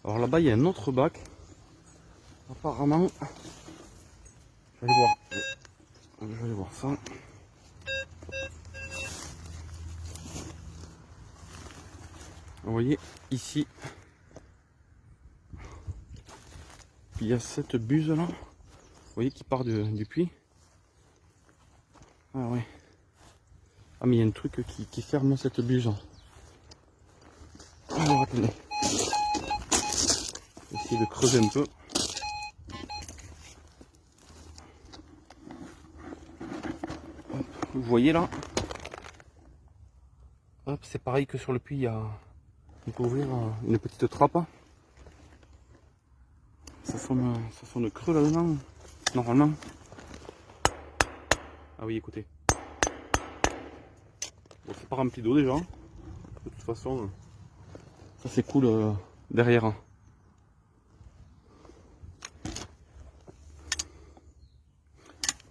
Alors là-bas, il y a un autre bac. Apparemment, je vais aller voir. Je vais aller voir ça. Vous voyez, ici, il y a cette buse là. Vous voyez qui part du puits. Ah ouais. Ah mais il y a un truc qui ferme cette buse. Alors attendez. Je vais essayer de creuser un peu. Hop, vous voyez là. Hop, c'est pareil que sur le puits, il y a... On peut ouvrir une petite trappe. Ça sonne creux là-dedans, normalement. Ah oui, écoutez. Bon, c'est pas rempli d'eau déjà. De toute façon, ça c'est cool derrière.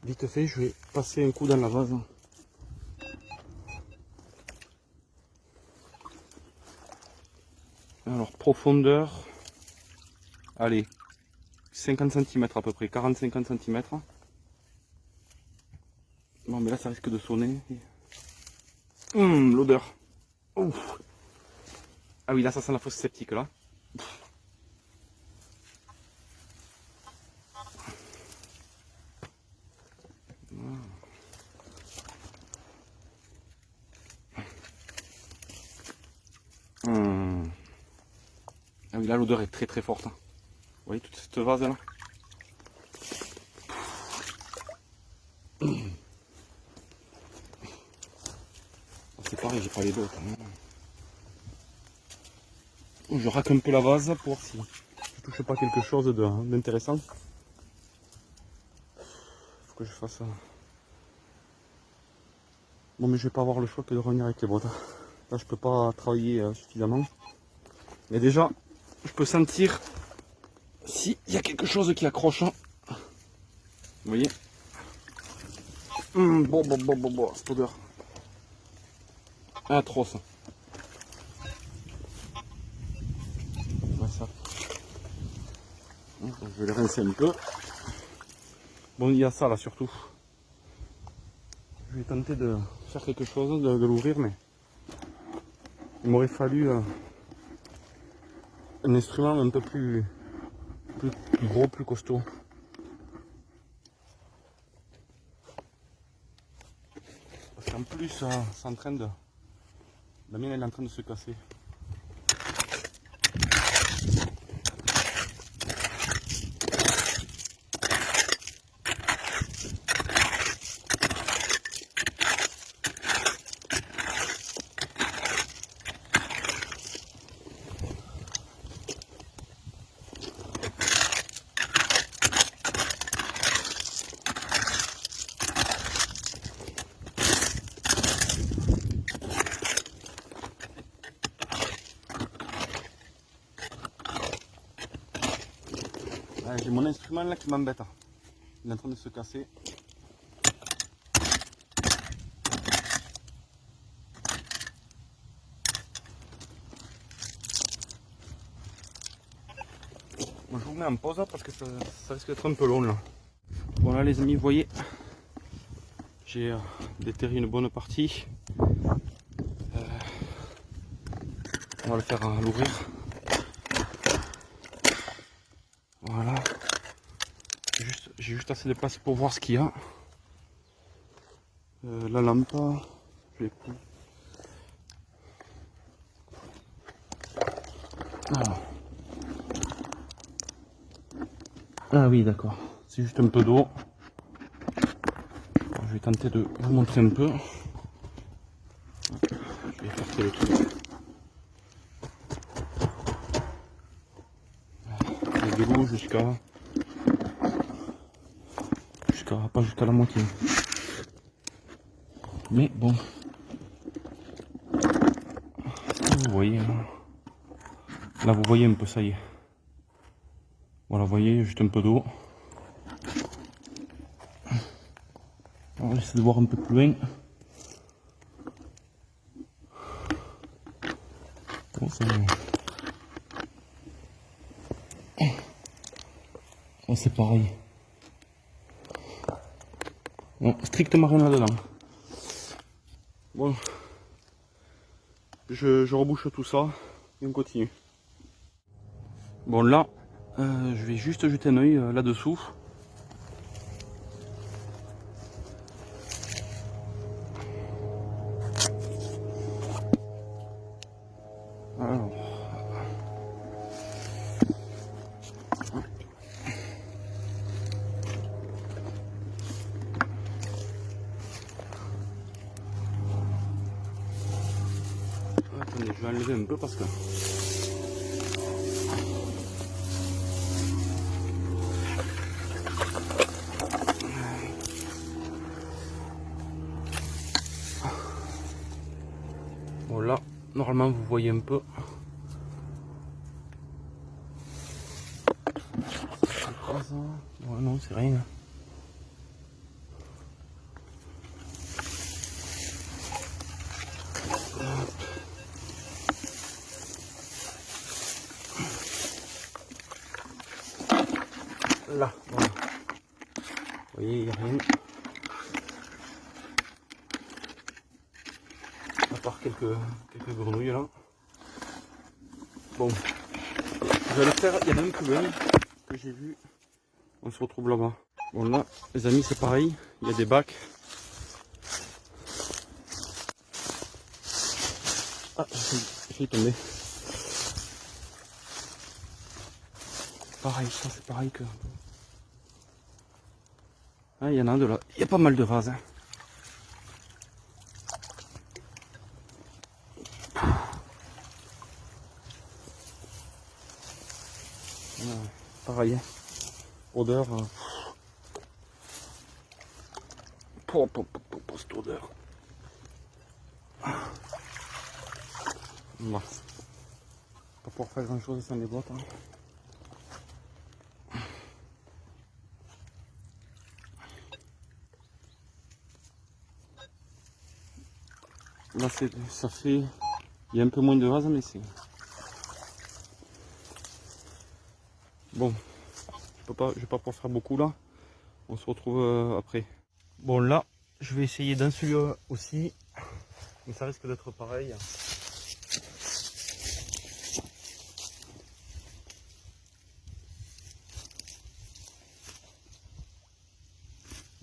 Vite fait, je vais passer un coup dans la vase. Alors profondeur, allez, 50 cm à peu près, 40-50 cm. Bon mais là ça risque de sonner. L'odeur. Ah oui là ça sent la fosse septique là. Ah oui là l'odeur est très très forte. Vous voyez toute cette vase là. C'est pareil, j'ai pas les d'autres. Je raque un peu la vase pour voir si je touche pas quelque chose d'intéressant. Faut que je fasse ça. Bon mais je vais pas avoir le choix que de revenir avec les bottes. Là je peux pas travailler suffisamment. Mais déjà, je peux sentir s'il y a quelque chose qui accroche. Vous voyez? Bon, cette odeur. Atroce. Ouais, ça. Je vais les rincer un peu. Bon, il y a ça là surtout. Je vais tenter de faire quelque chose, de l'ouvrir, mais il m'aurait fallu un instrument un peu plus gros, plus costaud. Parce qu'en plus, c'est en train de... La mienne elle est en train de se casser. J'ai mon instrument là qui m'embête. Il est en train de se casser. Bon, je vous mets en pause parce que ça risque d'être un peu long là. Bon là les amis, vous voyez, j'ai déterré une bonne partie. On va le faire à l'ouvrir. Voilà. J'ai juste assez de place pour voir ce qu'il y a. La lampe, je l'ai pris. Alors. Ah oui, d'accord. C'est juste un peu d'eau. Je vais tenter de vous montrer un peu. Je vais écarter le truc. Il y a de l'eau pas jusqu'à la moitié. Mais bon. Vous voyez. Là vous voyez un peu, ça y est. Voilà, vous voyez, juste un peu d'eau. On va essayer de voir un peu plus loin. Bon, c'est pareil. Non, strictement rien là-dedans. Bon, je rebouche tout ça et on continue. Bon là, je vais juste jeter un œil là-dessous. Alors. Attendez, je vais enlever un peu parce que... Bon là, normalement vous voyez un peu. Ouais, non, c'est rien. Là, voilà. Vous voyez, il n'y a rien. À part quelques grenouilles là. Bon, je vais le faire, il y en a un plus loin que j'ai vu. On se retrouve là-bas. Bon là, les amis, c'est pareil, il y a des bacs. Ah, j'ai failli tomber. Pareil, ça c'est pareil que... Ah, il y en a un de là. Il y a pas mal de vases. Hein. Pareil. Hein. Odeur. Pour cette odeur. Bon. Pas pour faire grand chose sans les boîtes. Hein. Là, ça fait... Il y a un peu moins de vases, mais c'est... Bon, je vais pas pouvoir faire beaucoup là. On se retrouve après. Bon, là, je vais essayer d'un celui aussi. Mais ça risque d'être pareil.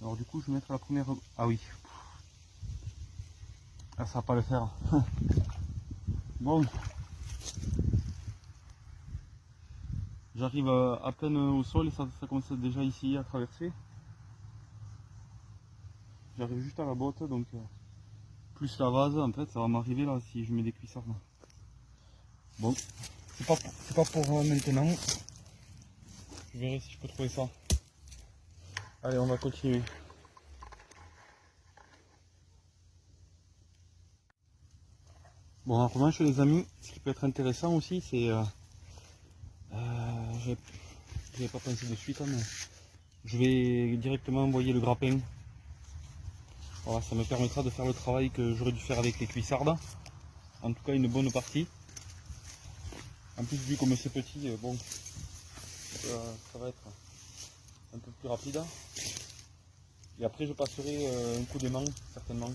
Alors du coup, je vais mettre la première... Ah oui. Ah, ça va pas le faire. Bon. J'arrive à peine au sol et ça commence déjà ici à traverser. J'arrive juste à la botte, donc plus la vase, en fait, ça va m'arriver là si je mets des cuissards. Là. Bon, c'est pas pour maintenant. Je verrai si je peux trouver ça. Allez, on va continuer. Bon, en revanche, les amis, ce qui peut être intéressant aussi, c'est... j'avais pas pensé de suite, hein, mais je vais directement envoyer le grappin. Voilà, ça me permettra de faire le travail que j'aurais dû faire avec les cuissardes. En tout cas, une bonne partie. En plus, vu comme c'est petit, bon, ça va être un peu plus rapide. Et après, je passerai un coup d'aimant, certainement.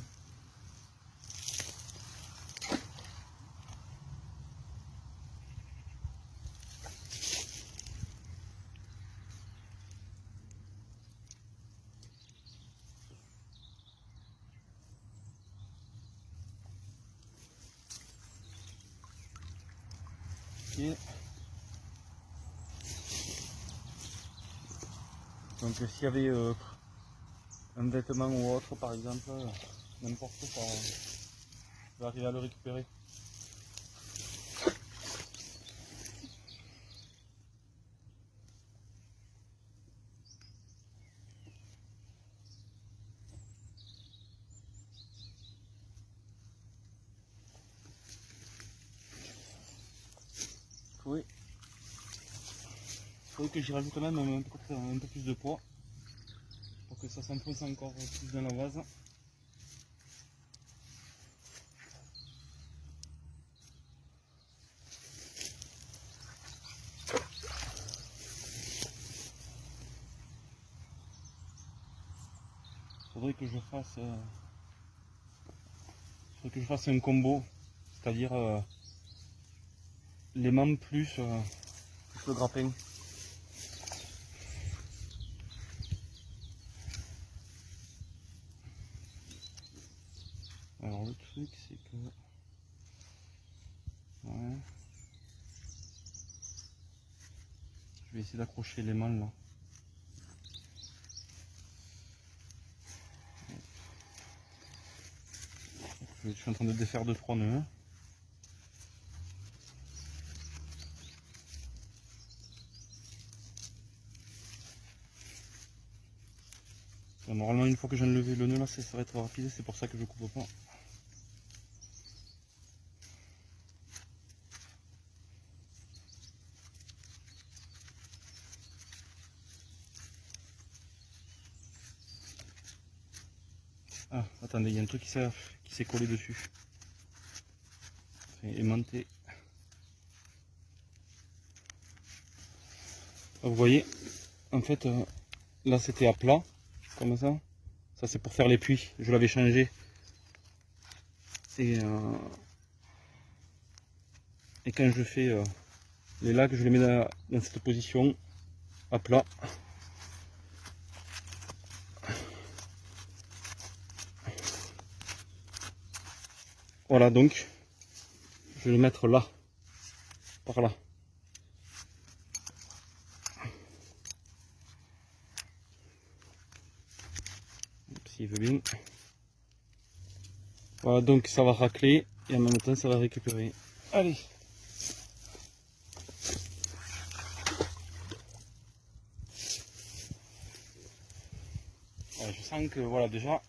Et donc, s'il y avait un vêtement ou autre, par exemple, n'importe quoi, je vais arriver à le récupérer. Oui. Il faudrait que j'y rajoute même un peu plus de poids pour que ça s'enfonce encore plus dans la vase. Il faudrait que je fasse un combo, c'est-à-dire l'aimant plus le grappin. Alors le truc c'est que... Ouais. Je vais essayer d'accrocher l'aimant là. Je suis en train de défaire 2-3 nœuds. Normalement une fois que j'ai enlevé le nœud là, ça va être rapide, c'est pour ça que je coupe pas. Ah, attendez, il y a un truc qui s'est collé dessus. C'est aimanté. Vous voyez, en fait, là c'était à plat, comme ça. Ça c'est pour faire les puits, je l'avais changé. Et quand je fais les lacs, je les mets dans cette position, à plat. Voilà, donc je vais le mettre là, par là. S'il veut bien. Voilà, donc ça va racler et en même temps ça va récupérer. Allez. Ouais, je sens que voilà, déjà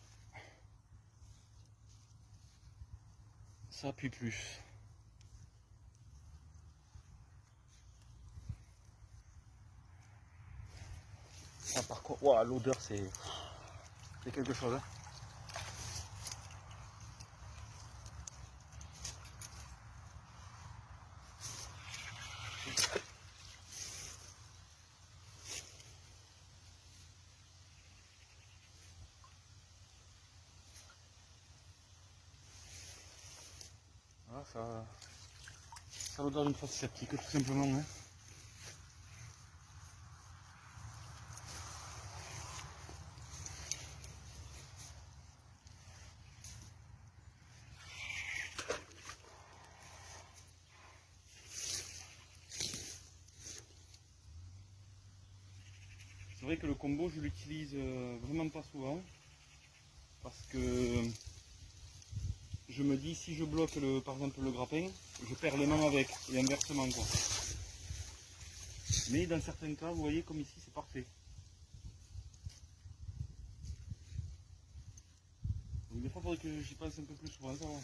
ça pue plus. Ah, par contre, wow, l'odeur c'est quelque chose. Hein. Voilà, ça a l'odeur d'une fosse septique tout simplement. Hein. C'est vrai que le combo je l'utilise vraiment pas souvent parce que je me dis si je bloque par exemple le grappin, je perds les mains avec et inversement quoi. Mais dans certains cas, vous voyez comme ici c'est parfait. Donc des fois il faudrait que j'y pense un peu plus souvent, ça va.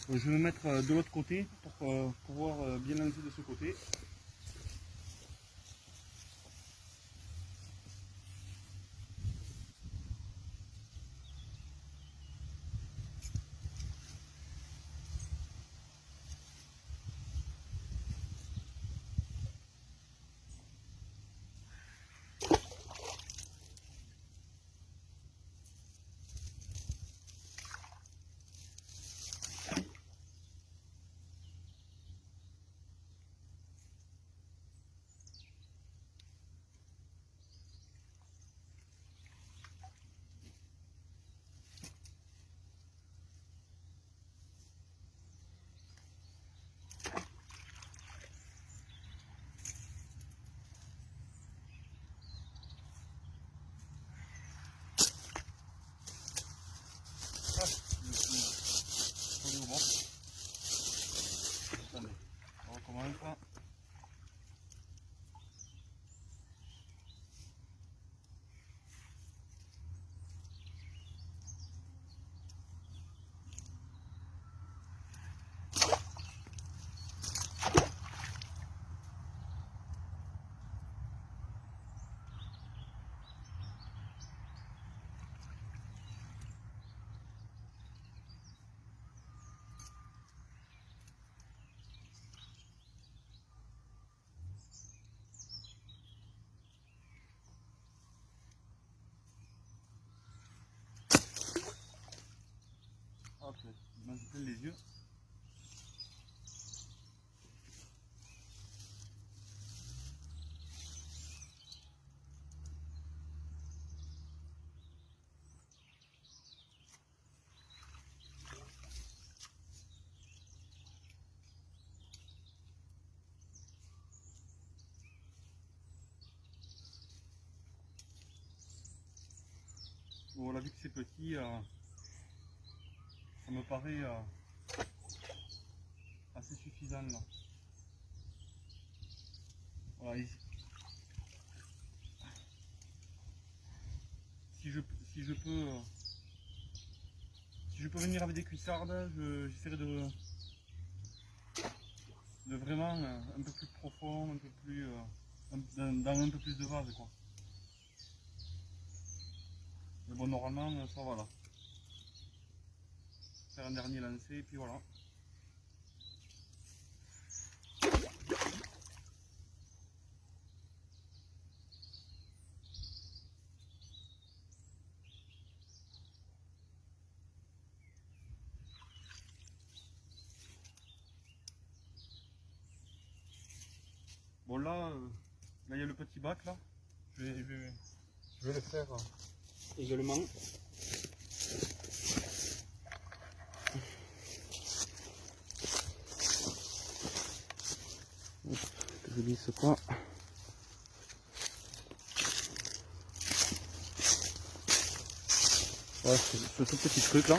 Je vais me mettre de l'autre côté pour pouvoir bien lancer de ce côté. bon là vu que c'est petit, ça me paraît assez suffisant là. Voilà, ici. Si je peux si je peux venir avec des cuissardes, j'essaierai de vraiment un peu plus profond, un peu plus dans un peu plus de vase quoi. Mais bon normalement ça va là. Faire un dernier lancer et puis voilà. Bon là, là il y a le petit bac là. Je vais le faire également. Que je glisse pas. Voilà, ce tout petit truc là.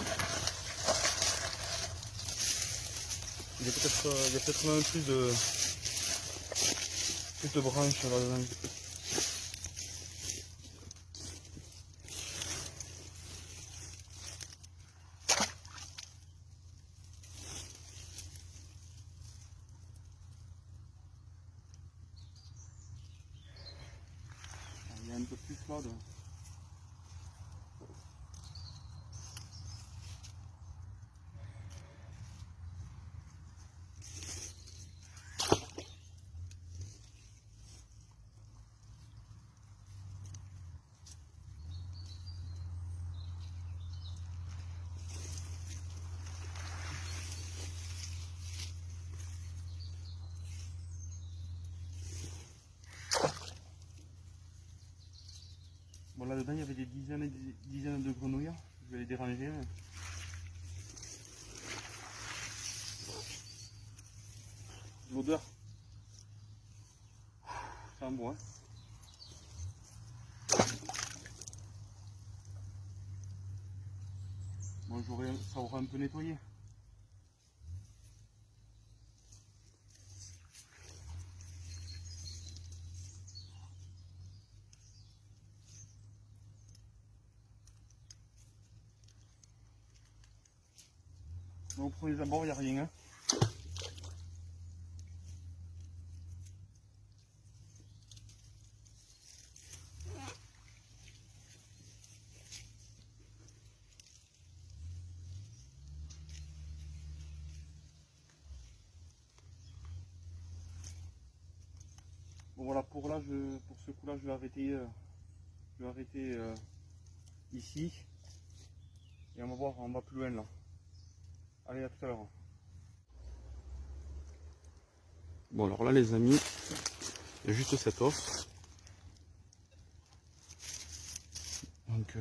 Il y a peut-être même plus de branches là-dedans. Il y a un peu plus là de... Bon là-dedans il y avait des dizaines et des dizaines de grenouilles. Je vais les déranger. L'odeur. C'est un bon hein. Bon, ça aura un peu nettoyé. Bon, au premier abord, il n'y a rien. Hein. Bon voilà, pour ce coup-là, je vais arrêter ici. Et on va voir, on va plus loin là. Allez, à tout à l'heure. Bon alors là les amis, il y a juste cet os. Donc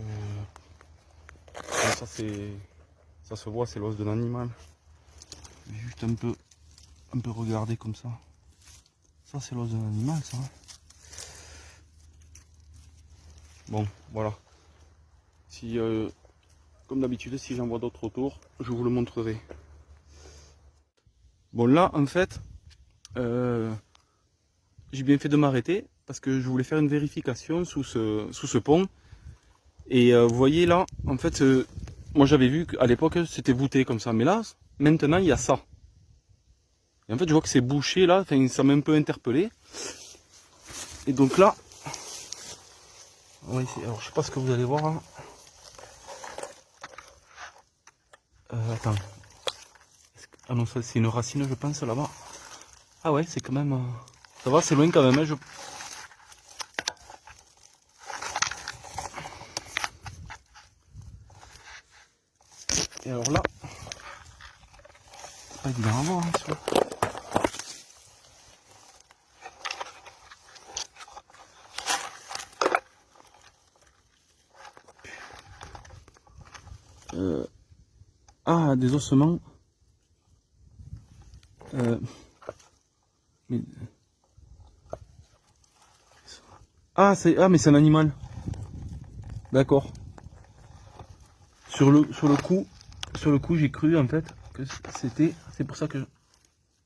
ça ça se voit, c'est l'os de l'animal. Je vais juste un peu regarder comme ça. Ça c'est l'os de l'animal ça. Bon voilà. Si comme d'habitude si j'en vois d'autres autour, je vous le montrerai. Bon là en fait j'ai bien fait de m'arrêter parce que je voulais faire une vérification sous ce pont. Et vous voyez là, en fait, moi j'avais vu qu'à l'époque c'était voûté comme ça, mais là, maintenant il y a ça. Et en fait, je vois que c'est bouché là, enfin, ça m'a un peu interpellé. Et donc là, ouais, alors je sais pas ce que vous allez voir. Hein. Attends. Ah non, ça c'est une racine, je pense là-bas. Ah ouais, c'est quand même. Ça va, c'est loin quand même. Hein, Et alors là, c'est pas évident à voir. Hein, Ah, des ossements. Mais... Ah, mais c'est un animal. D'accord.
Sur le coup, j'ai cru en fait que c'était. C'est pour ça que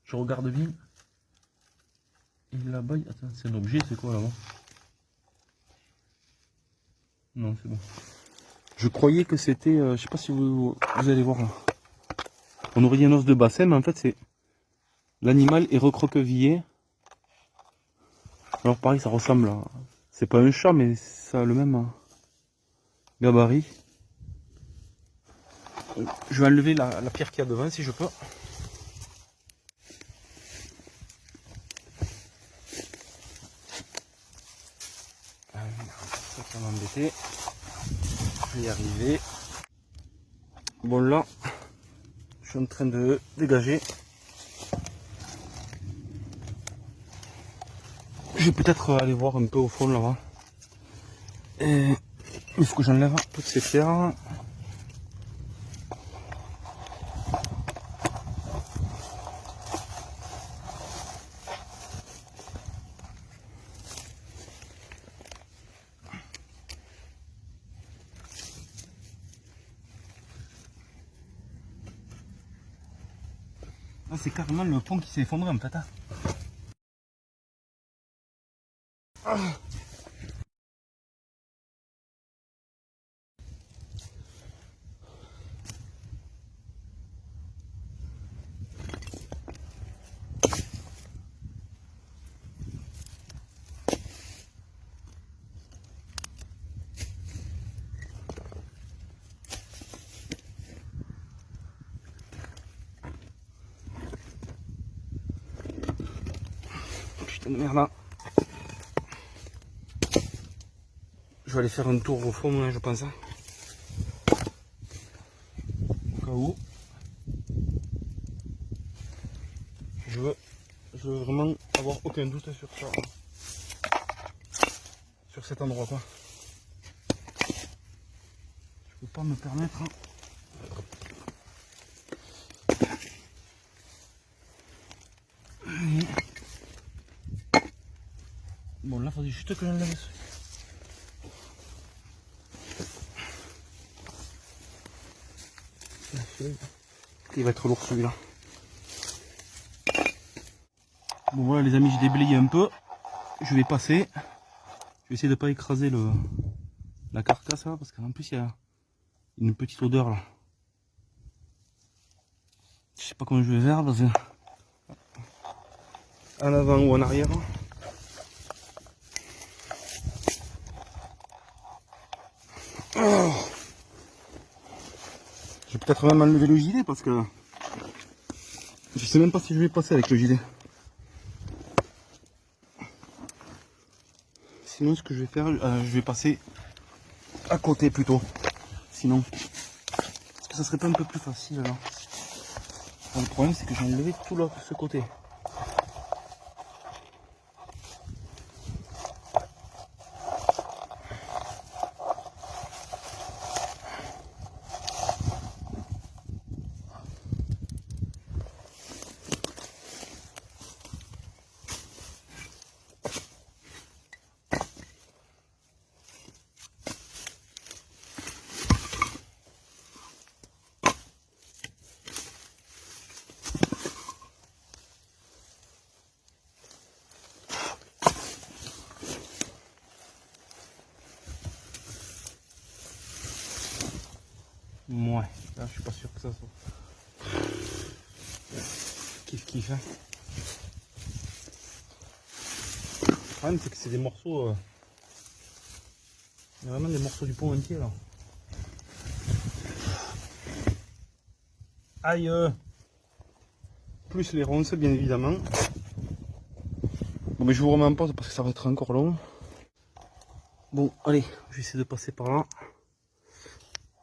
je regarde bien. Et là-bas, attends, c'est un objet, c'est quoi là-bas? Non, c'est bon. Je croyais que c'était, je sais pas si vous allez voir là. On aurait dit un os de bassin, mais en fait c'est l'animal est recroquevillé. Alors pareil, ça ressemble à, c'est pas un chat, mais ça a le même gabarit. Je vais enlever la pierre qu'il y a devant si je peux. Ça va m'embêter. Je vais y arriver. Bon là, je suis en train de dégager. Je vais peut-être aller voir un peu au fond là-bas. Et il faut que j'enlève toutes ces pierres. Là, c'est carrément le pont qui s'est effondré en fait. Putain de merde là. Je vais aller faire un tour au fond, hein, je pense. Au cas où. Je veux vraiment avoir aucun doute sur ça. Sur cet endroit quoi. Je peux pas me permettre. Bon là faut juste que j'enlève ça. Il va être lourd celui-là. Bon voilà les amis, j'ai déblayé un peu. Je vais passer. Je vais essayer de pas écraser la carcasse là, parce qu'en plus il y a une petite odeur là. Je sais pas comment je vais faire parce que en avant ou en arrière. Oh, je vais peut-être même enlever le gilet parce que je sais même pas si je vais passer avec le gilet. Sinon ce que je vais faire, je vais passer à côté plutôt. Sinon, est-ce que ça serait pas un peu plus facile là? Le problème c'est que j'ai enlevé tout là, ce côté. Ouais, là je suis pas sûr que ça soit. Kiff hein. Le problème c'est que c'est des morceaux. Il y a vraiment des morceaux du pont entier là. Aïe. Plus les ronces bien évidemment. Bon mais je vous remets en pause parce que ça va être encore long. Bon allez, je vais essayer de passer par là.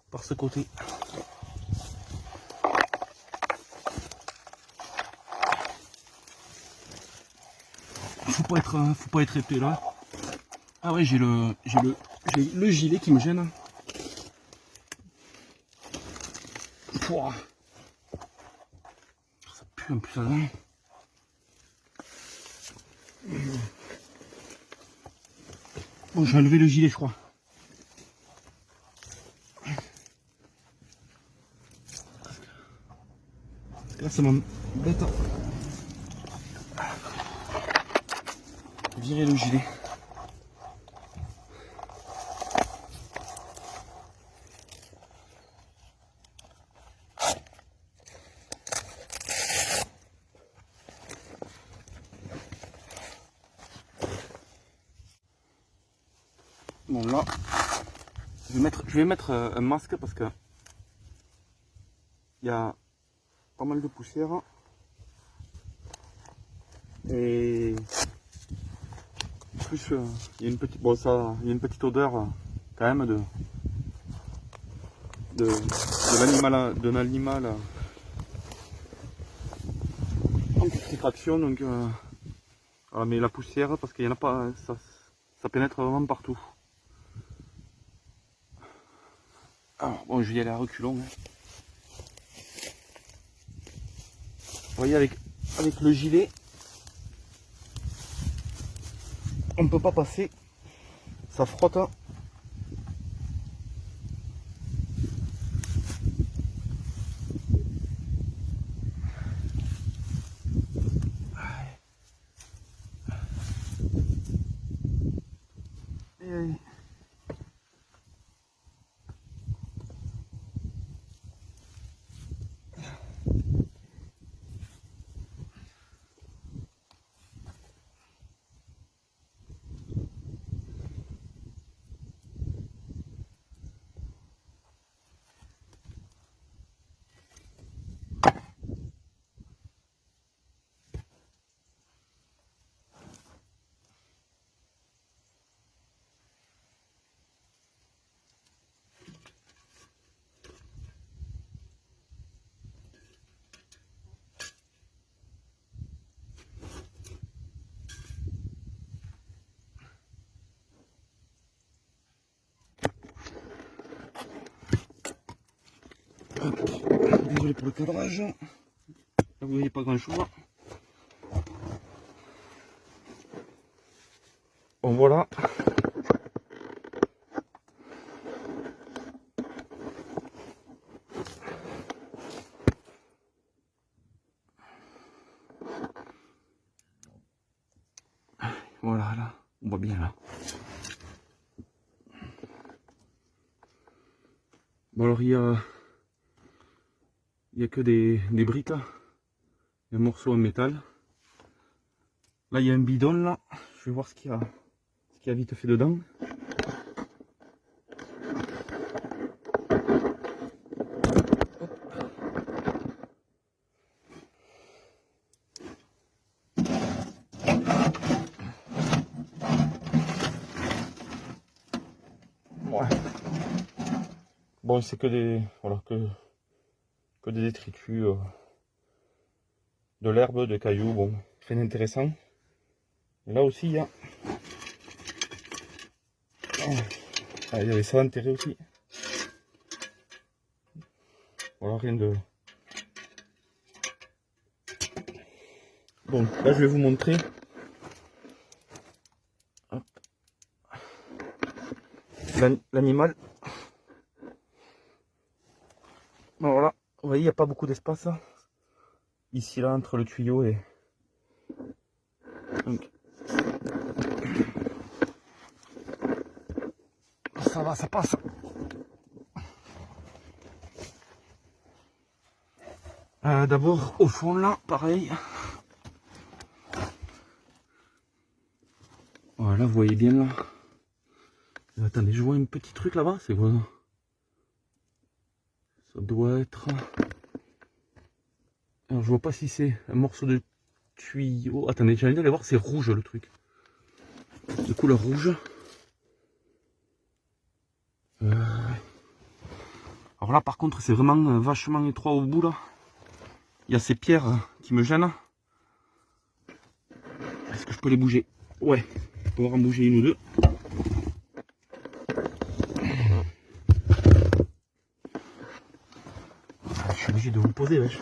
Par ce côté. Faut pas être épais là. Ah ouais, j'ai le gilet qui me gêne. Pouah. Ça pue en plus là. Bon, j'ai enlevé le gilet, je crois. Là, ça m'embête. Virer le gilet. Bon là, je vais mettre un masque parce que il y a pas mal de poussière et en plus il y a une petite, bon, ça, il y a une petite odeur quand même d'un animal en putréfaction, donc voilà, mais la poussière parce qu'il y en a pas, ça pénètre vraiment partout. Alors, bon, je vais y aller à reculons. Vous voyez, avec le gilet, on ne peut pas passer. Ça frotte. Et... Désolé pour le cadrage. Là, vous voyez pas grand chose. Bon, voilà. Voilà, là, on voit bien là. Bon, alors il y a que des briques, un morceau en métal. Là, il y a un bidon là. Je vais voir ce qu'il y a vite fait dedans. Ouais. Bon, c'est que des, voilà, que des détritus, de l'herbe, de cailloux, bon, rien d'intéressant. Là aussi, il y a, ah, il y avait ça enterré aussi. Voilà, rien de... Bon, là, je vais vous montrer. L'animal. Voilà, vous voyez, il n'y a pas beaucoup d'espace ici, là, entre le tuyau et... Donc... Ça va, ça passe. D'abord, au fond, là, pareil. Voilà, vous voyez bien, là. Attendez, je vois un petit truc là-bas, c'est quoi? Ça doit être... Alors, je vois pas si c'est un morceau de tuyau. Attendez, j'ai envie d'aller voir, c'est rouge le truc. De couleur rouge. Alors là, par contre, c'est vraiment vachement étroit au bout, là. Il y a ces pierres qui me gênent. Est-ce que je peux les bouger? Ouais, je peux pouvoir en bouger une ou deux. Je suis obligé de vous poser, wesh.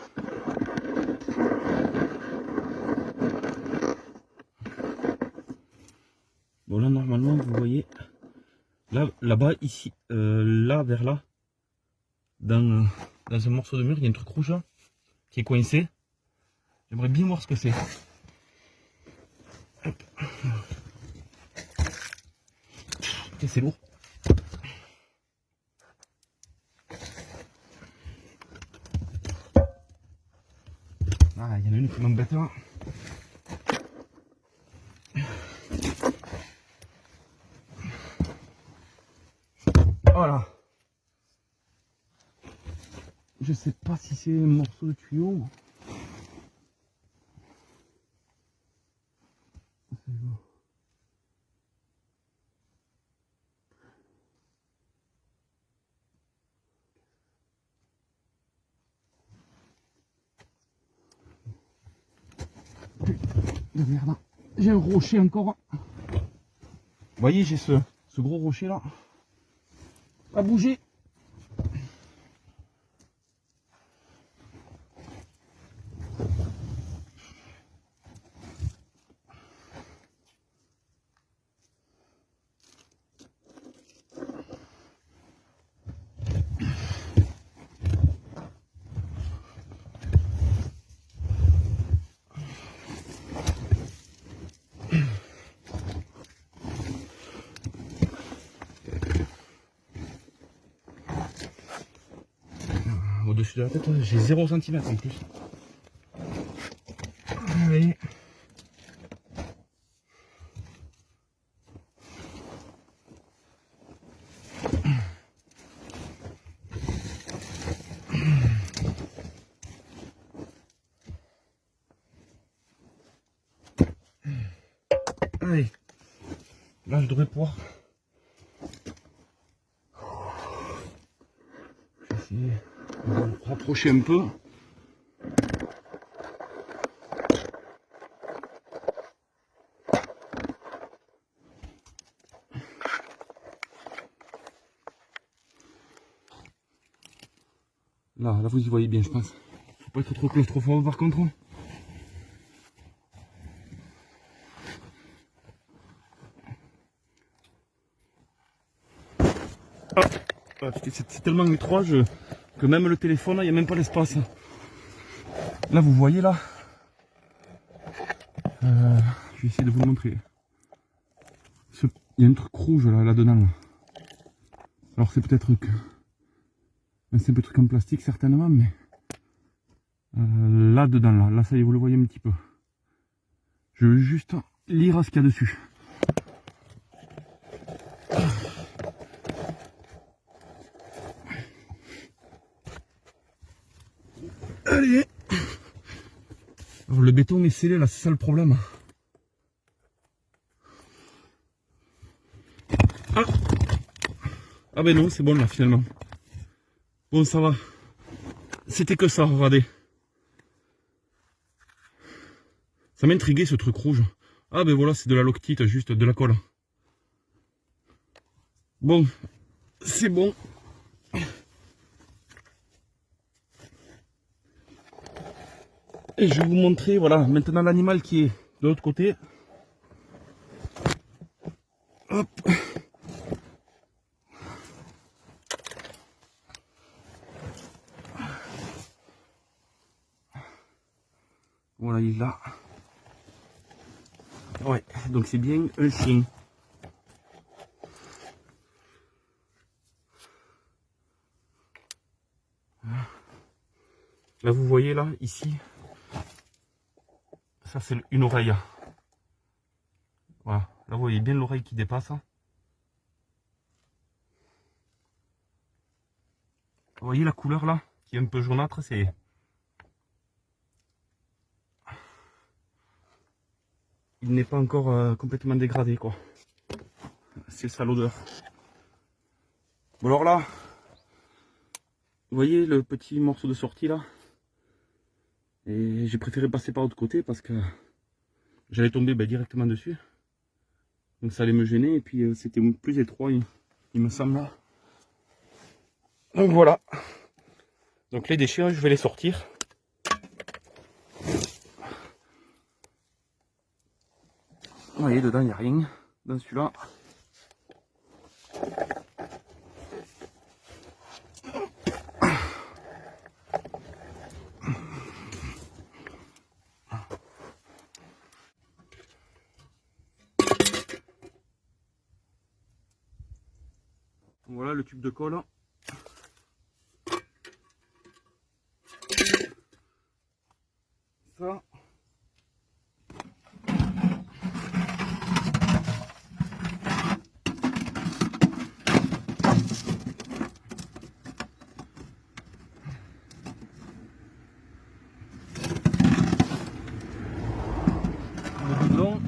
Bon, là, normalement, vous voyez, là-bas, ici, là, vers là, dans un morceau de mur, il y a un truc rouge là, qui est coincé. J'aimerais bien voir ce que c'est. Hop. Ok, c'est lourd. Ah, il y en a une qui m'embête là. Voilà. Je sais pas si c'est un morceau de tuyau. De merde. J'ai un rocher encore. Vous voyez, j'ai ce gros rocher là. Pas bouger. Au-dessus de la tête, j'ai 0 cm en plus. Allez. Allez. Là, je devrais pouvoir. Je vais essayer de me rapprocher un peu. Là, vous y voyez bien, je pense. Faut pas être trop claustrophobe par contre. Ah, c'est tellement étroit que même le téléphone, il n'y a même pas l'espace. Là, vous voyez là. Je vais essayer de vous le montrer. Il y a un truc rouge là-dedans. Là. Alors c'est peut-être un simple truc en plastique certainement, mais là-dedans, là, ça y est, vous le voyez un petit peu. Je veux juste lire ce qu'il y a dessus. Allez. Alors, le béton est scellé là, c'est ça le problème. Ah ben non, c'est bon là finalement. Bon, ça va. C'était que ça, regardez. Ça m'intriguait ce truc rouge. Ah ben voilà, c'est de la loctite, juste de la colle. Bon, c'est bon. Et je vais vous montrer, voilà, maintenant l'animal qui est de l'autre côté. Hop. Voilà, il est là. Ouais, donc c'est bien un chien. Là, vous voyez là, ici, ça c'est une oreille. Voilà, là vous voyez bien l'oreille qui dépasse. Vous voyez la couleur là, qui est un peu jaunâtre, c'est... Il n'est pas encore complètement dégradé quoi. C'est ça l'odeur. Bon alors là, vous voyez le petit morceau de sortie là. Et j'ai préféré passer par l'autre côté parce que j'allais tomber directement dessus. Donc ça allait me gêner et puis c'était plus étroit il me semble. Donc voilà. Donc les déchets, je vais les sortir. Vous voyez, dedans il n'y a rien. Dans celui-là. Voilà le tube de colle. Ça. Le doublon.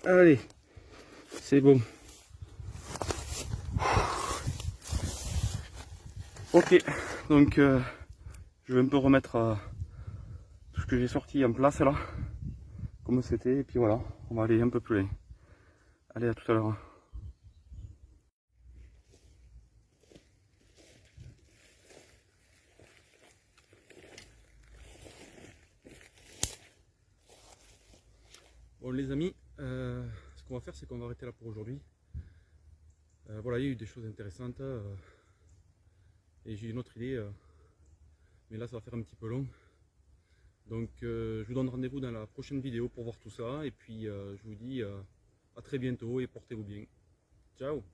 Allez, c'est bon. Ok, donc je vais un peu remettre tout ce que j'ai sorti en place là, comme c'était, et puis voilà, on va aller un peu plus loin. Allez, à tout à l'heure. Bon les amis, ce qu'on va faire c'est qu'on va arrêter là pour aujourd'hui. Voilà, il y a eu des choses intéressantes et j'ai une autre idée, mais là ça va faire un petit peu long. Donc je vous donne rendez-vous dans la prochaine vidéo pour voir tout ça et puis je vous dis à très bientôt et portez-vous bien. Ciao.